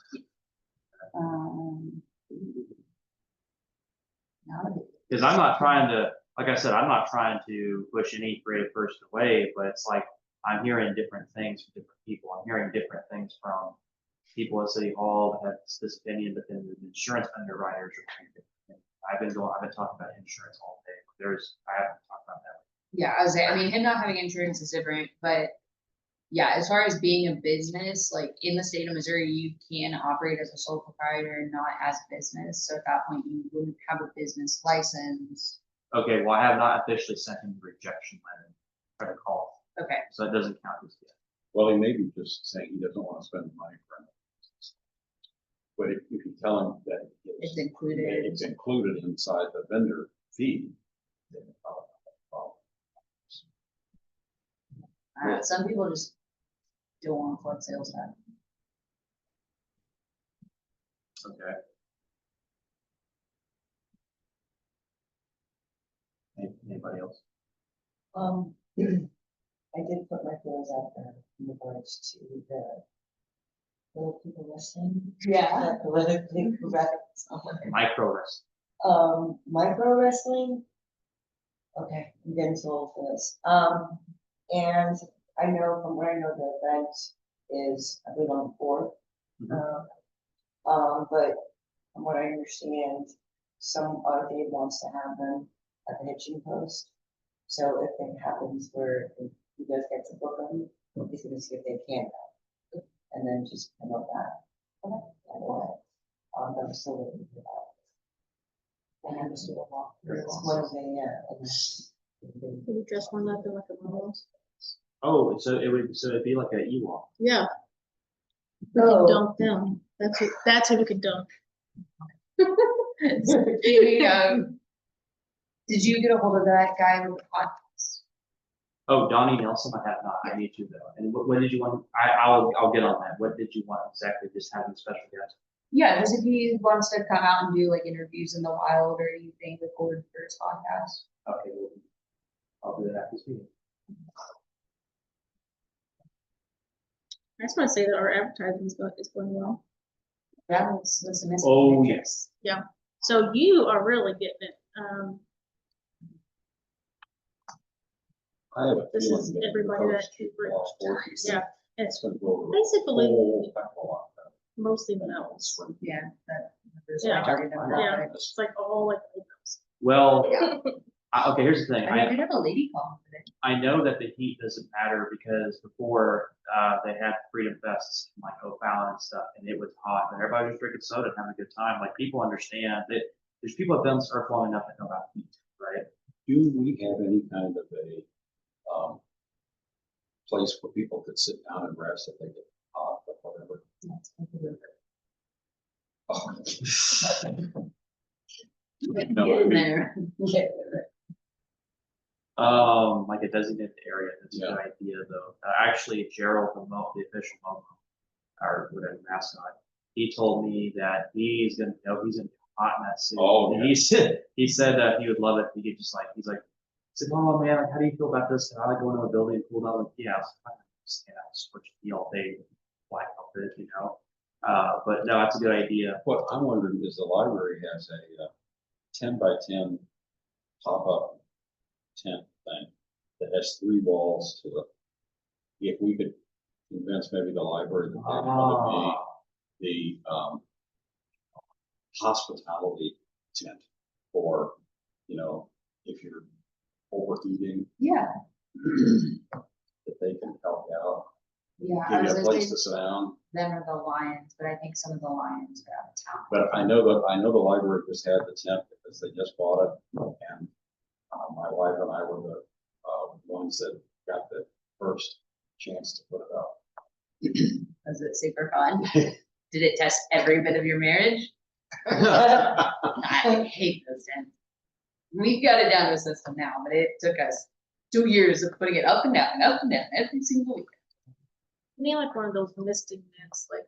Not a Because I'm not trying to, like I said, I'm not trying to push any creative person away, but it's like I'm hearing different things from different people. I'm hearing different things from people at City Hall that have this opinion, but then the insurance underwriters are saying different things. I've been talking about insurance all day. I haven't talked about that. Yeah, I was saying, I mean, him not having insurance is different, but yeah, as far as being a business, like in the state of Missouri, you can operate as a sole proprietor, not as a business. So at that point, you wouldn't have a business license. Okay, well, I have not officially sent him the rejection letter. Try to call, Okay, so it doesn't count as yet. Well, he may be just saying he doesn't want to spend the money for it. But if you tell him that it's included. it's included inside the vendor fee, then it's probably not a problem. Some people just don't want to collect sales tax. Okay. Anybody else? I did put my feelers out there in regards to the little people listening. Yeah. Politically correct. Micro wrestling. Micro wrestling. Okay, I'm getting too old for this. And I know from where I know the event is, I believe on the fourth. But from what I understand, Dave wants to have them at the hitching post. So if it happens where he does get to book them, he's gonna see if they can go. And then just promote that. Okay. By the way, I'm still looking for that. I understood a lot. It's one of the, Can you dress one up in like a model? Oh, so it'd be like an Ewok. Yeah. We Oh. can dunk them. That's who we could dunk. Did you get a hold of that guy with the podcast? Oh, Donnie Nelson, I have not. I need to though. And what did you want? I'll get on that. What did you want exactly? Just having special guests? Yeah, just if he wants to come out and do like interviews in the wild or anything, record for his podcast. Okay, well, I'll do that after this meeting. I just want to say that our advertising is going well. That's a missing Oh, pictures. yes. So you are really getting it. I have a This feeling is that everybody the that post you bring. law enforcement Yeah, is it's gonna go over a basically whole heck of a lot better. mostly males. Yeah, that. there's Yeah. already done that. Yeah, it's like all like. Well, Yeah. okay, here's the thing. I did have a lady call me today. I know that the heat doesn't matter because before they had Freedom Fests in like O'Fallon and stuff, and it was hot, and everybody was drinking soda and having a good time. Like people understand that there's people that don't earth long enough that know about heat, right? Do we have any kind of a, place where people could sit down and rest if they get hot or whatever? Oh. Get No, I in mean, there. Like a designated area. That's a good idea though. Actually, Gerald, the official Momo, or whatever mascot, he told me that he's gonna be hot in that suit. Oh, And yeah. he said that he would love it. He could just like, he's like, I said, oh man, like, how do you feel about this? Can I like go into a building and cool down? Like, yeah, I was fine. Stand out, switch the all day black outfit, you know. But no, that's a good idea. What I'm wondering is the library has a 10 by 10 pop-up tent thing that has 3 walls to it. If we could convince maybe the library that they want to be the hospitality tent for, if you're overeating, Yeah, that they can help you out, yeah. I give was you a gonna place say to sit down. them or the Lions, but I think some of the Lions are out of town. But I know the library just had the tent because they just bought it, and my wife and I were the ones that got the first chance to put it up. Was it super fun? Did it test every bit of your marriage? I hate those tents. We've got it down to a system now, but it took us 2 years of putting it up and down, every single week. We need like one of those misting nets, like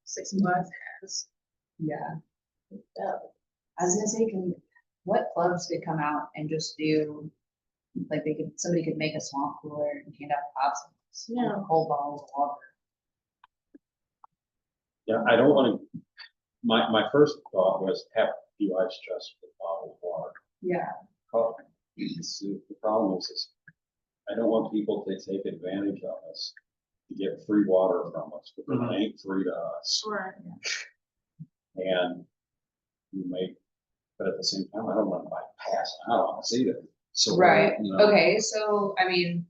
Six Flags has. Yeah. I was gonna say, what clubs could come out and just do, like somebody could make a swamp cooler and hand out popsicles. Yeah. Whole bottles of water. Yeah, I don't want to, my first thought was have a few ice chests with bottled water. Yeah. Coffee. The problem is I don't want people to take advantage of us to get free water from us, because it ain't free to us. Right. And you may, but at the same time, I don't want to pass out on us either. So, Right, you know, okay, so, I mean,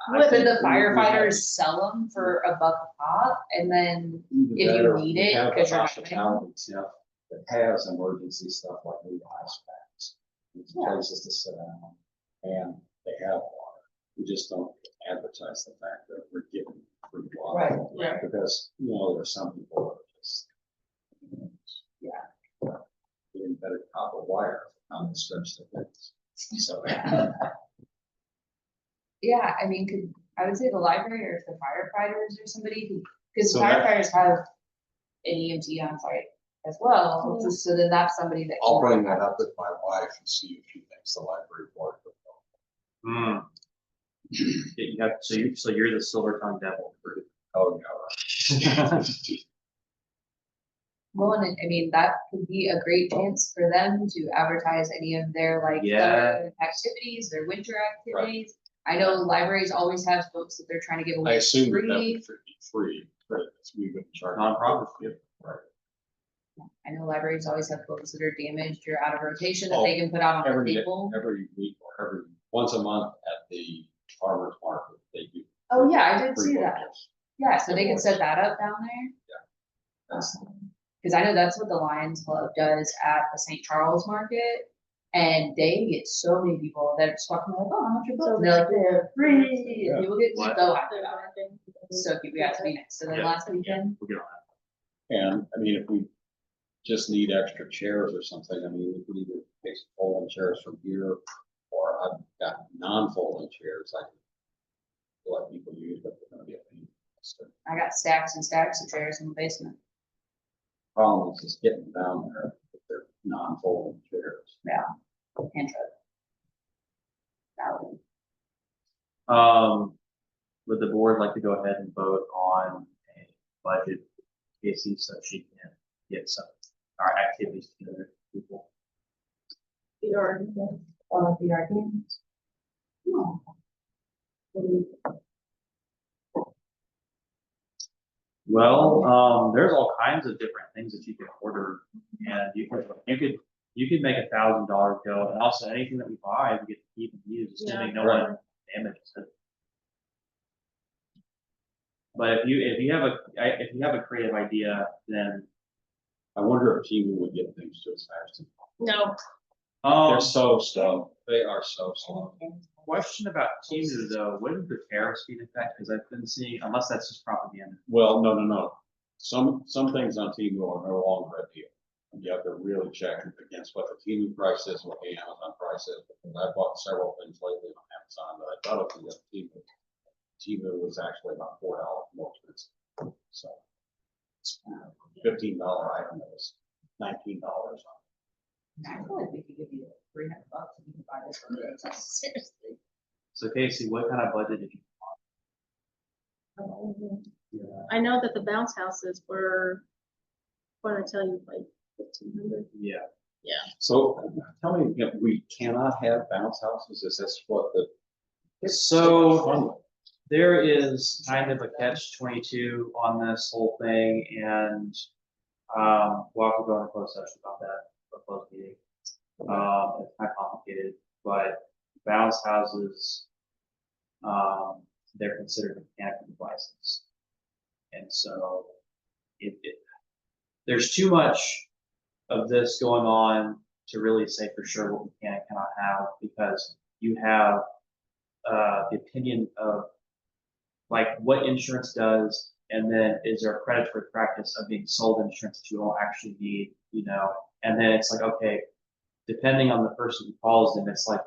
Could Would- the firefighters sell them for $1 a pop and then, Either if that you or need we it, have 'cause the you're not hospitality stuff that has emergency stuff like new ice packs. It's Yeah. places to sit down, and they have water. We just don't advertise the fact that we're giving free water. Right. Because, there are some people that are just. Getting better copper wire on the stretch of things. So. yeah, I mean, I would say the library or if the firefighters or somebody who, because So that- firefighters have an EMT on site as well, Yeah. so then that's somebody that. I'll can- bring that up with my wife and see if she thinks the library board would go. You have, so you're the silver tongue devil. Oh, yeah. Well, and I mean, that could be a great chance for them to advertise any of their like Yeah. summer activities, their winter activities. I know libraries always have books that they're trying to give I away assume that free. would be free, but we wouldn't charge. Nonprofit. Right. I know libraries always have books that are damaged or out of rotation that Oh, they can put out on the Every, table. every week or once a month at the farmer's market, they do. Oh, yeah, I did free see that. books. Yeah, so they can set that up down there. That's, Cause I know that's what the Lions Club does at the St. Charles Market. And they get so many people that are just walking like, oh, how much your book? And they're like, they're free. And people get What? so happy about it. So we got to be next to them Yeah. last weekend. We'll get on and I mean, if we just need extra chairs or something, I mean, we could either take some folding chairs from here, or I've got non-folding chairs I can let people use, but they're gonna be a pain. So, I got stacks and stacks of chairs in the basement. problem is just getting down there with their non-folding chairs. Can't try that. Would the board like to go ahead and vote on a budget, Casey, so she can get some, our activities together, with people? The art. All of the arguments. No. Well, there's all kinds of different things that you can order, and you could make $1,000 go, and also anything that we buy, we get to keep and use, assuming no one damages it. But if you have a creative idea, then I wonder if Timu would get things to us faster. No, They're so slow. They are so slow. question about Temu though, wouldn't the tariffs be in effect? Because I've been seeing, unless that's just propaganda. Well, no. Some things on Timu are no longer a deal. You have to really check against what the Timu price is, what the Amazon price is. Because I bought several things lately on Amazon that I thought it was Timu. Timu was actually about $4 more expensive. So it's a $15 item that was $19 on. I feel like we could give you $300 and you can buy this one. Seriously. So Casey, what kind of budget did you? I know that the bounce houses were, what did I tell you, like 1,500? Yeah. So tell me, again, we cannot have bounce houses? Is this what the? So there is kind of a catch-22 on this whole thing, and we'll have to go into closed session about that, a closed meeting. It's kind of complicated, but bounce houses, they're considered mechanical devices. And so there's too much of this going on to really say for sure what we can and cannot have, because you have the opinion of like what insurance does, and then is there a predatory practice of being sold insurance that you don't actually need, and then it's like, okay, depending on the person who calls them, it's like,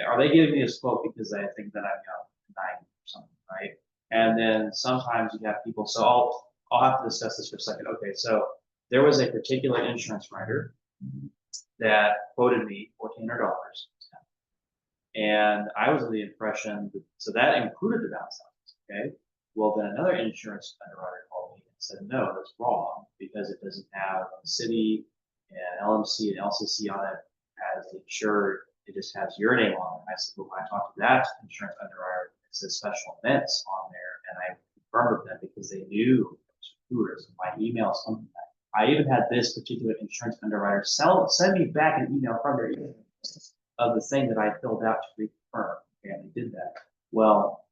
are they giving me this quote because they think that I'm young, 90 or something, right? And then sometimes you have people, so I'll have to discuss this for a second. Okay, so there was a particular insurance writer that quoted me $1,400. And I was of the impression that, so that included the bounce houses, okay? Well, then another insurance underwriter called me and said, no, that's wrong, because it doesn't have a city, an LMC, and LCC on it as the insured. It just has your name on it. I said, well, when I talked to that insurance underwriter, it says special events on there, and I confirmed with them because they knew tourism. My email, something like that. I even had this particular insurance underwriter send me back an email from their email of the thing that I filled out to reconfirm. Okay, and they did that. Well,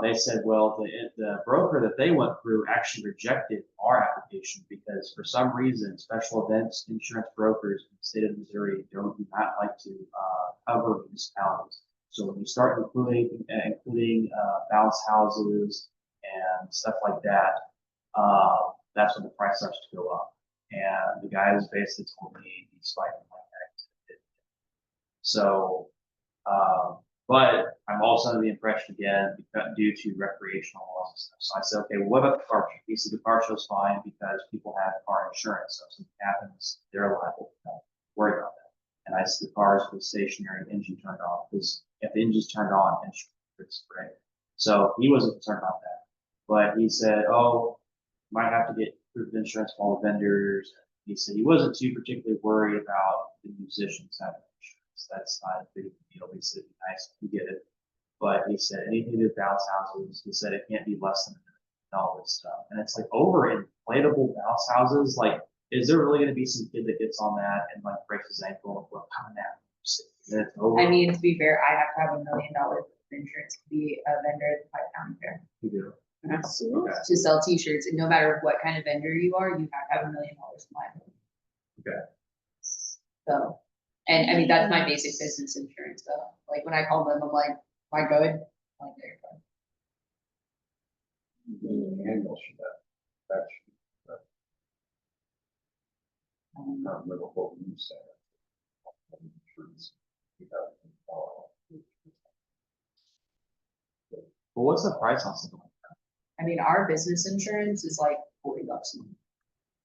They said, well, the broker that they went through actually rejected our application because for some reason, special events insurance brokers in the state of Missouri do not like to, cover municipalities. So when you start including bounce houses and stuff like that, that's when the price starts to go up. And the guys basically told me he's fighting like that. So, but I'm also under the impression again, because due to recreational laws and stuff. So I said, okay, well, what about the car show? He said the car show's fine because people have car insurance. So if something happens, they're liable. Don't worry about that. And I said the cars was stationary, engine turned off. Because if the engine's turned on, insurance, right? So he wasn't concerned about that. But he said, oh, might have to get proof of insurance from all the vendors. He said he wasn't too particularly worried about the musicians having insurance. That's not a big deal. He said it'd be nice if you get it. But he said anything to bounce houses, he said it can't be less than $1 million and all this stuff. And it's like over inflatable bounce houses, like, is there really gonna be some kid that gets on that and like breaks his ankle and well, how now? And it's over. I mean, to be fair, I have to have $1 million of insurance to be a vendor at the Pike County Fair. You do. Absolutely. Okay. To sell t-shirts, and no matter what kind of vendor you are, you have to have $1 million in liability. Okay. So, and I mean, that's my basic business insurance though. Like when I call them, I'm like, am I good? I'm like, there you go. The annual should that should, not remember what we said. Insurance. We have to follow. Well, what's the price on something like that? I mean, our business insurance is like $40 a month.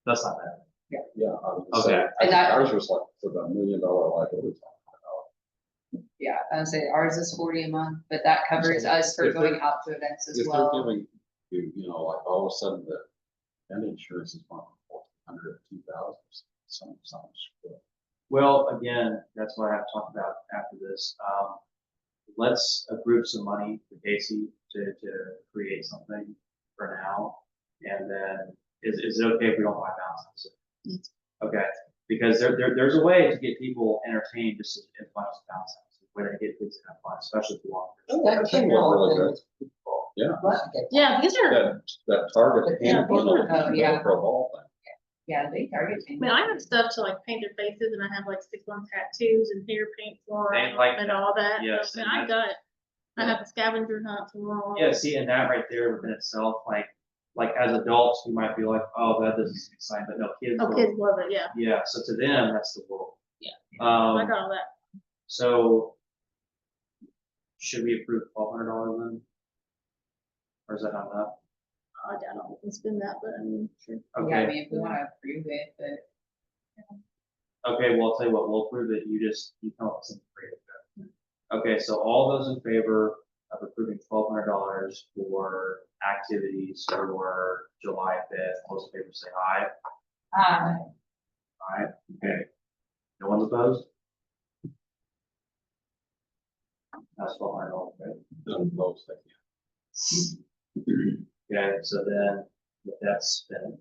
That's not bad. Yeah, I was gonna say, Okay. I think ours was like for the $1 million liability. Yeah, I would say ours is 40 a month, but that covers us for If they're- going out to events as If they're well. giving you, like all of a sudden the insurance is going from 400 to 2,000, something. Well, again, that's what I have to talk about after this. Let's group some money for Casey to create something for now. And then is it okay if we don't buy bounces? Okay, because there's a way to get people entertained just as much as bounce houses, where they get kids to have fun, especially if you want. That think we're really good. Yeah. Yeah, these are, That target. Yeah, hand, you know, oh, yeah. for a ball thing. Yeah, they target I me. mean, I have stuff to like paint their faces and I have like stick-on tattoos and hair paint for They them like and that. all that. Yes, And and I got, I have a scavenger hunt tomorrow. Yeah, see, and that right there within itself, like as adults, we might be like, oh, that doesn't excite, but no, kids. Oh, will. kids love it, yeah. Yeah, so to them, that's the world. Yeah. I got all that. So should we approve $1,200 then? Or is that not enough? I doubt I can spend that, but I mean, sure. Yeah, I Okay, mean, if we wanna approve it, but okay, well, I'll tell you what, we'll approve it, you come up with something creative. Okay, so all those in favor of approving $1,200 for activities for July 5th, all those in favor say aye. Aye, okay. No one's opposed? That's $1,200, right? Done both, thank you. Okay, so then, with that spent.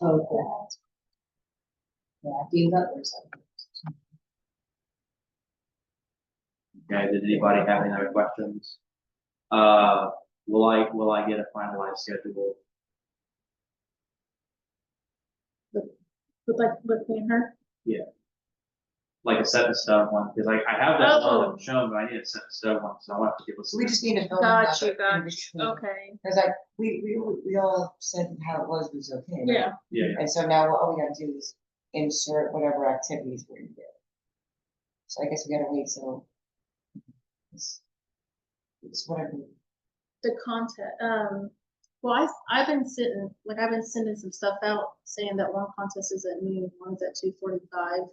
oh, yeah, Dean Butler's. Okay, did anybody have any other questions? Will I get a finalized schedule? With me and her. Like a set in stone one, because I have that one Oh. that was shown, but I need a set in stone one, so I want to give us. So we just need to fill in Got that you, in got between. Okay, Cause like, we all said how it was okay, right? yeah. Yeah, And so now all we gotta do is insert whatever activities we're gonna do. So I guess we gotta wait, so. It's whatever. The content, well, I've been sending some stuff out saying that one contest is at noon, one's at 2:45,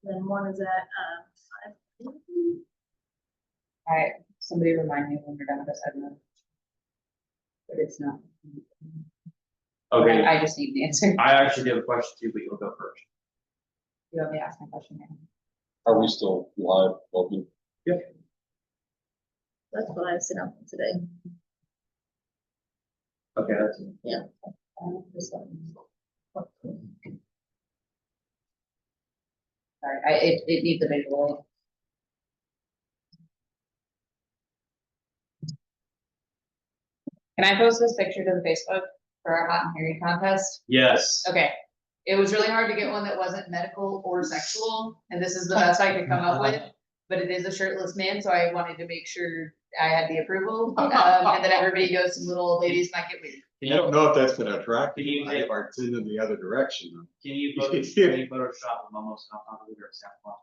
then one is at, 5. Alright, somebody remind me when we're done with this, I don't know. But it's not. okay, I just need the answer. I actually have a question too, but you'll go first. You want me to ask my question now? Are we still live, open? That's what I sent out today. Okay, that's, This one. Sorry, it needs a visual. Can I post this picture to the Facebook for our hot and hairy contest? Yes. Okay, it was really hard to get one that wasn't medical or sexual, and this is the best I could come up with. But it is a shirtless man, so I wanted to make sure I had the approval, and that everybody goes, some little old ladies might get weird. I don't know if that's gonna attract Can you people, get- or it's in the other direction. Can you Photoshop them almost on top of it or sample?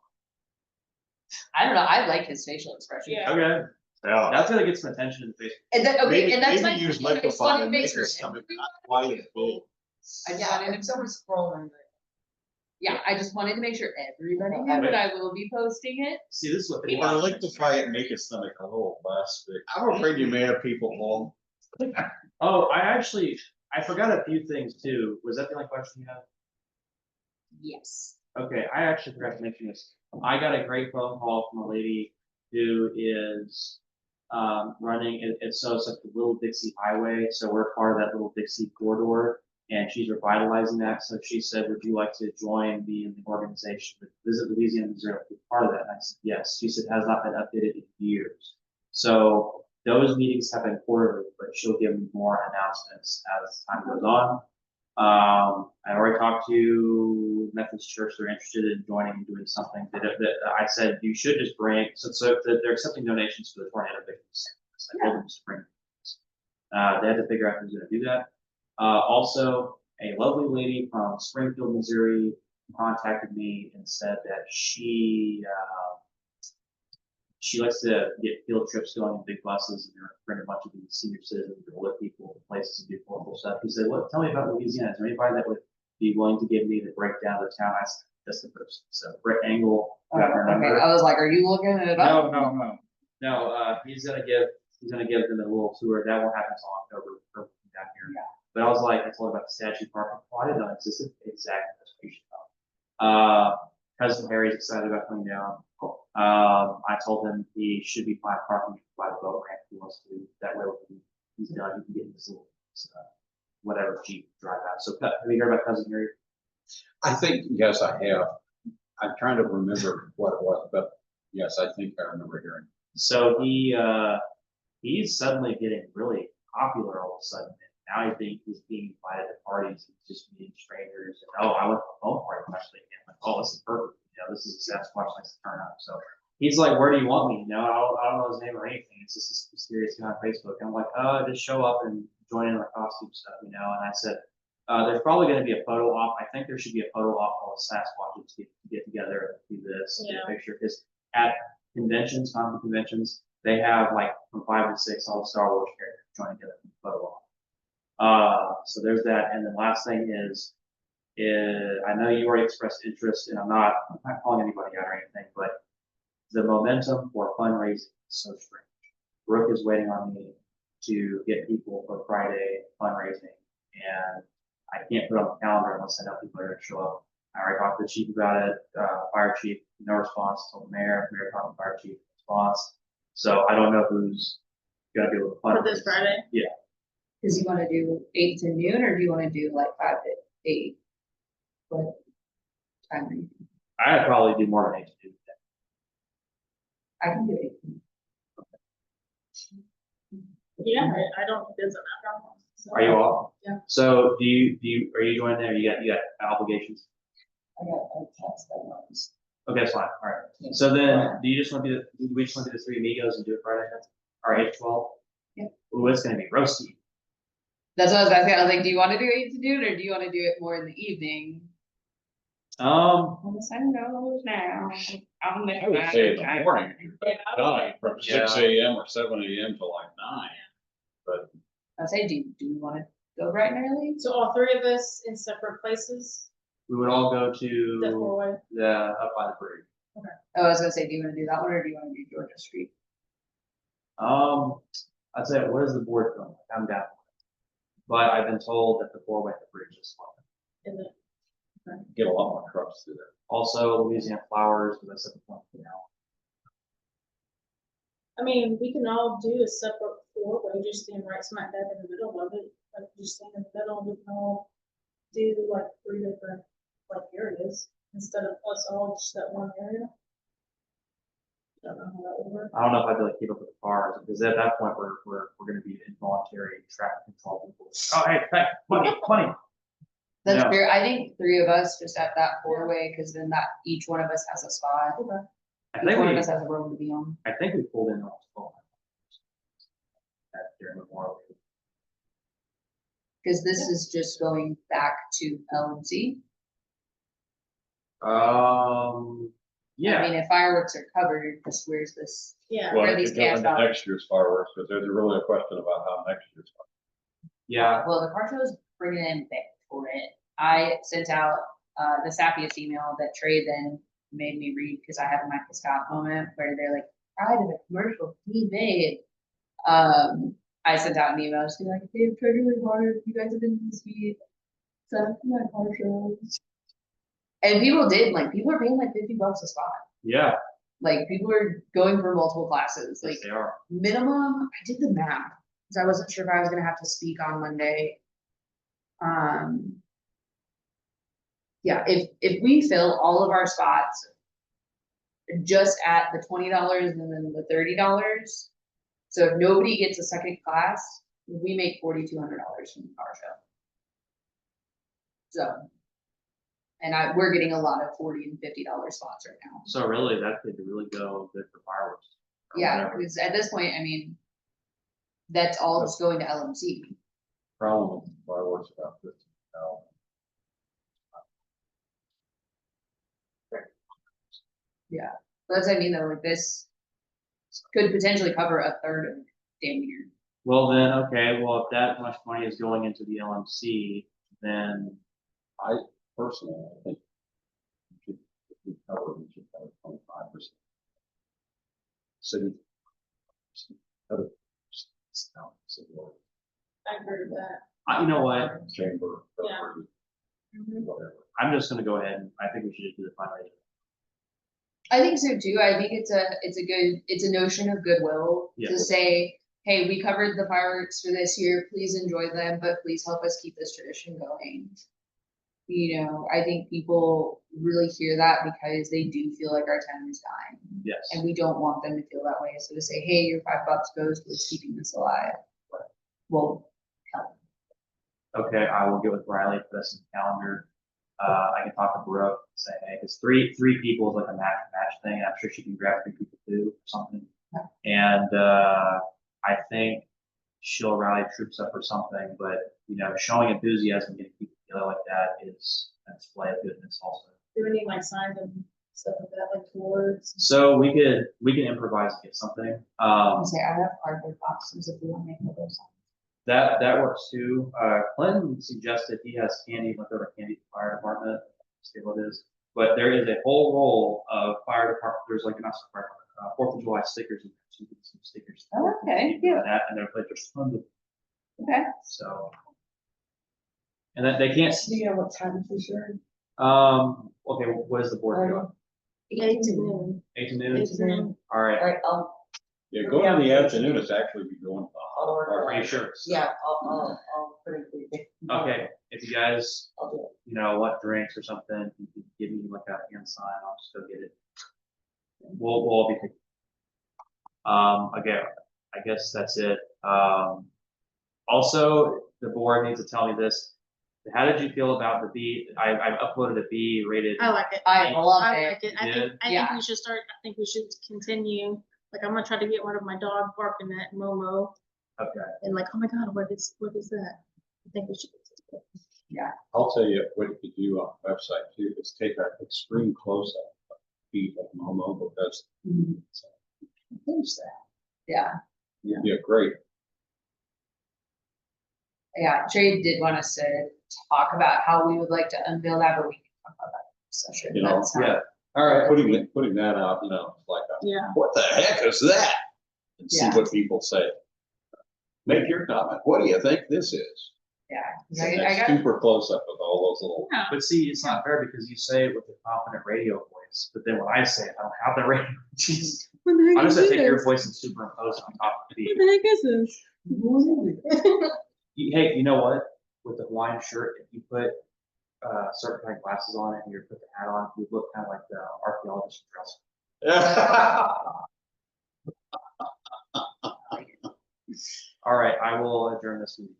I don't know, I like his facial expression. Yeah. Okay, Yeah. that's gonna get some attention in the Facebook. And then, okay, Maybe, and that's maybe my. use I just wanted liquefy to and make make sure your stomach everyone- not quite as big. I just Yeah, wanted if to, someone's scrolling. yeah, I just wanted to make sure everybody knew that I will be posting it. See, this is what. You wanna liquefy it and make his stomach a little less big. I'm afraid you may have people fall. Oh, I forgot a few things too. Was that the only question you had? Yes. Okay, I actually forgot to mention this. I got a great phone call from a lady who is running, so it's like the Little Dixie Highway, so we're part of that Little Dixie corridor, and she's revitalizing that, so she said, would you like to join me in the organization, Visit Louisiana, Missouri, be part of that? And I said, yes. She said, has not been updated in years. So those meetings have been quarterly, but she'll give me more announcements as time goes on. I already talked to Methodist Church. They're interested in joining and doing something that I said you should just bring. So if they're accepting donations for the tornado victims. I told them to bring. They had to figure out who's going to do that. Also, a lovely lady from Springfield, Missouri, contacted me and said that she likes to get field trips going in big buses and bring a bunch of these senior citizens or older people to places and do colorful stuff. He said, "Well, tell me about Louisiana. Is there anybody that would be willing to give me the breakdown of the town?" I said, "That's the person." So Brett Angle got her Okay, number. I was like, are you looking it up? No. He's gonna give them a little tour. That won't happen until October down here. Yeah. But I was like, I told him about the statue park. Oh, I didn't know it existed. Exactly. That's what you should know. Cousin Harry's excited about coming down. I told him he should be fine parking by the boat ramp if he wants to. That way, when he's done, he can get in this little whatever Jeep drive out. So, have you heard about Cousin Harry? I think, yes, I have. I'm trying to remember what it was, but yes, I think I remember hearing. So he's suddenly getting really popular all of a sudden. Now he's being invited to parties, he's just meeting strangers. And, I went to a phone party last weekend. Like, this is perfect. This is a Sasquatch likes to turn up. So he's like, where do you want me? I don't know his name or anything. It's just this mysterious guy on Facebook. I'm like, just show up and join in the costume stuff, And I said, there's probably going to be a photo op. I think there should be a photo op all the Sasquatches get together and do this, get a picture. Because at conventions, comic conventions, they have like from 5 to 6 all the Star Wars characters joining together for the photo op. So there's that. And then last thing is I know you already expressed interest, and I'm not calling anybody out or anything, but the momentum for fundraising is so strange. Brooke is waiting on me to get people for Friday fundraising, and I can't put it on the calendar unless I know people are going to show up. I already talked to the chief about it, fire chief, no response. Told the mayor talked to the fire chief, response. So I don't know who's going to be able to fundraise. For this Friday? Yeah. Cause you wanna do 8 to noon, or do you wanna do like 5 to 8? What time are you? I'd probably do more than 8 to do that. I can do 8. Yeah, I don't, it doesn't matter. So- Are you off? Yeah. So are you joining there? You got obligations? I got a text that ones. Okay, that's fine. All right. So then, do we just want to do the Three Amigos and do it Friday? Or 8 to 12? Yeah. Ooh, it's gonna be roasty. That's what I was asking, I was like, do you wanna do 8 to noon, or do you wanna do it more in the evening? When the sun goes down. I would say in the morning, done from Yeah. 6 AM or 7 AM to like 9. I'd say, do you wanna go bright and early? So all three of us in separate places, we would all go the to four-way. the up by the bridge. Oh, I was gonna say, do you wanna do that one, or do you wanna do Georgia Street? I'd say, what is the board doing? I'm down. But I've been told that the 4-way at the bridge is fun. Is it? Get a lot more trucks through there. Also, Louisiana Flowers, but that's at the point now. I mean, we can all do a separate four-way, just stand right smack dab in the middle of it, like just stand in the middle, we can all do like 3 different, like areas, instead of us all just that one area. Don't know how that would work. I don't know if I'd be able to keep up with the cars, because at that point, we're gonna be involuntary traffic control people. Oh, hey, money. That's Yeah. fair. I think 3 of us just at that 4-way, because then that each one of us has a spot. I Each think one of we, us has a room to be on. I think we pulled in almost 12. During Memorial Day. Because this is just going back to LMC. Um, I yeah, mean, if fireworks are covered, just where's this? Yeah. Well, Where it these could go cash into dollars? next year's fireworks, but there's really a question about how next year's. yeah, Well, the car show is bringing in big for it. I sent out, the sappiest email that Trey then made me read, because I had a Michael Scott moment where they're like, pride of the commercial he made. I sent out an email just being like, they've tried really hard, you guys have been sweet. So my car show. And people did, like, people are paying like $50 a spot. yeah, Like, people are going for multiple classes, yes, like, they are. minimum, I did the math, because I wasn't sure if I was gonna have to speak on Monday. Yeah, if we fill all of our spots just at the $20 and then the $30, so if nobody gets a second class, we make $4,200 from the car show. So, and we're getting a lot of $40 and $50 spots right now. So really, that could really go good for fireworks. or Yeah, whatever. because at this point, I mean, that's all just going to LMC. Problem with fireworks about 15,000. That's what I mean, though, like this could potentially cover a third of damn near. Well, then, okay, well, if that much money is going into the LMC, then, I personally, I think we should cover 25%. City. Other. I heard of that. you know what, Chamber. Yeah. Whatever. I'm just gonna go ahead and I think we should just do the fundraiser. I think so too. I think it's a notion of goodwill Yeah. to say, hey, we covered the fireworks for this year, please enjoy them, but please help us keep this tradition going. You know, I think people really hear that because they do feel like our town is dying. Yes. And we don't want them to feel that way. So to say, hey, your $5 goes towards keeping this alive. Well, Okay, I will get with Riley for this in the calendar. I can talk to Brooke, and say, hey, because three people is like a match thing. I'm sure she can grab 3 people too, or something. And, I think she'll rally troops up or something, but, you know, showing enthusiasm, getting people together like that is a display of goodness also. Do we need like signs and stuff like that, like towards? So we can improvise and get something. I'll say I have cardboard boxes if we want to make those. That works too. Clinton suggested he has candy, leftover candy for fire department, see what it is. But there is a whole roll of fire department, there's like, not fire department, 4th of July stickers, and some stickers. Oh, okay, Yeah. That, and they're like, there's tons of, Okay. so. And then they can't, Do you know what time for sure? okay, what is the board doing? 8 to noon. 8 to noon? 8 to noon. All right, Alright, Yeah, going in the afternoon is actually be going. are you sure? yeah, I'll put it through. Okay, if you guys, I'll do it. you know, want drinks or something, you can give me like a hand sign, I'll just go get it. We'll all be picking. Again, I guess that's it. Also, the board needs to tell me this. How did you feel about the B? I've uploaded a B rated. I like it. I love I it. like it. I Yeah. think Yeah. we should start, I think we should continue. Like, I'm gonna try to get one of my dog barking at Momo Okay. and like, oh my God, what is that? I think we should. I'll tell you what you could do on the website too, is take a extreme close-up of feet of Momo, because Finish that. Yeah. it'd be a great. Yeah, Trey did want us to talk about how we would like to unveil that, but we can talk about that in session. You know, That's not- Yeah. All right, putting that out, you know, like, Yeah. what the heck is that? And see Yeah. what people say. Make your comment. What do you think this is? Yeah. 'cause And I that got, super close-up with all those little. Yeah. But see, it's not fair because you say it with a confident radio voice, but then when I say it, I don't have the radio. Jeez. What the heck I'm just is gonna take your this? voice and superimpose it on top of the What beat. the heck is this? Hey, you know what? With the Hawaiian shirt, if you put certain kind of glasses on it and you put the hat on, you look kind of like the archaeologist dress. All right, I will adjourn this meeting.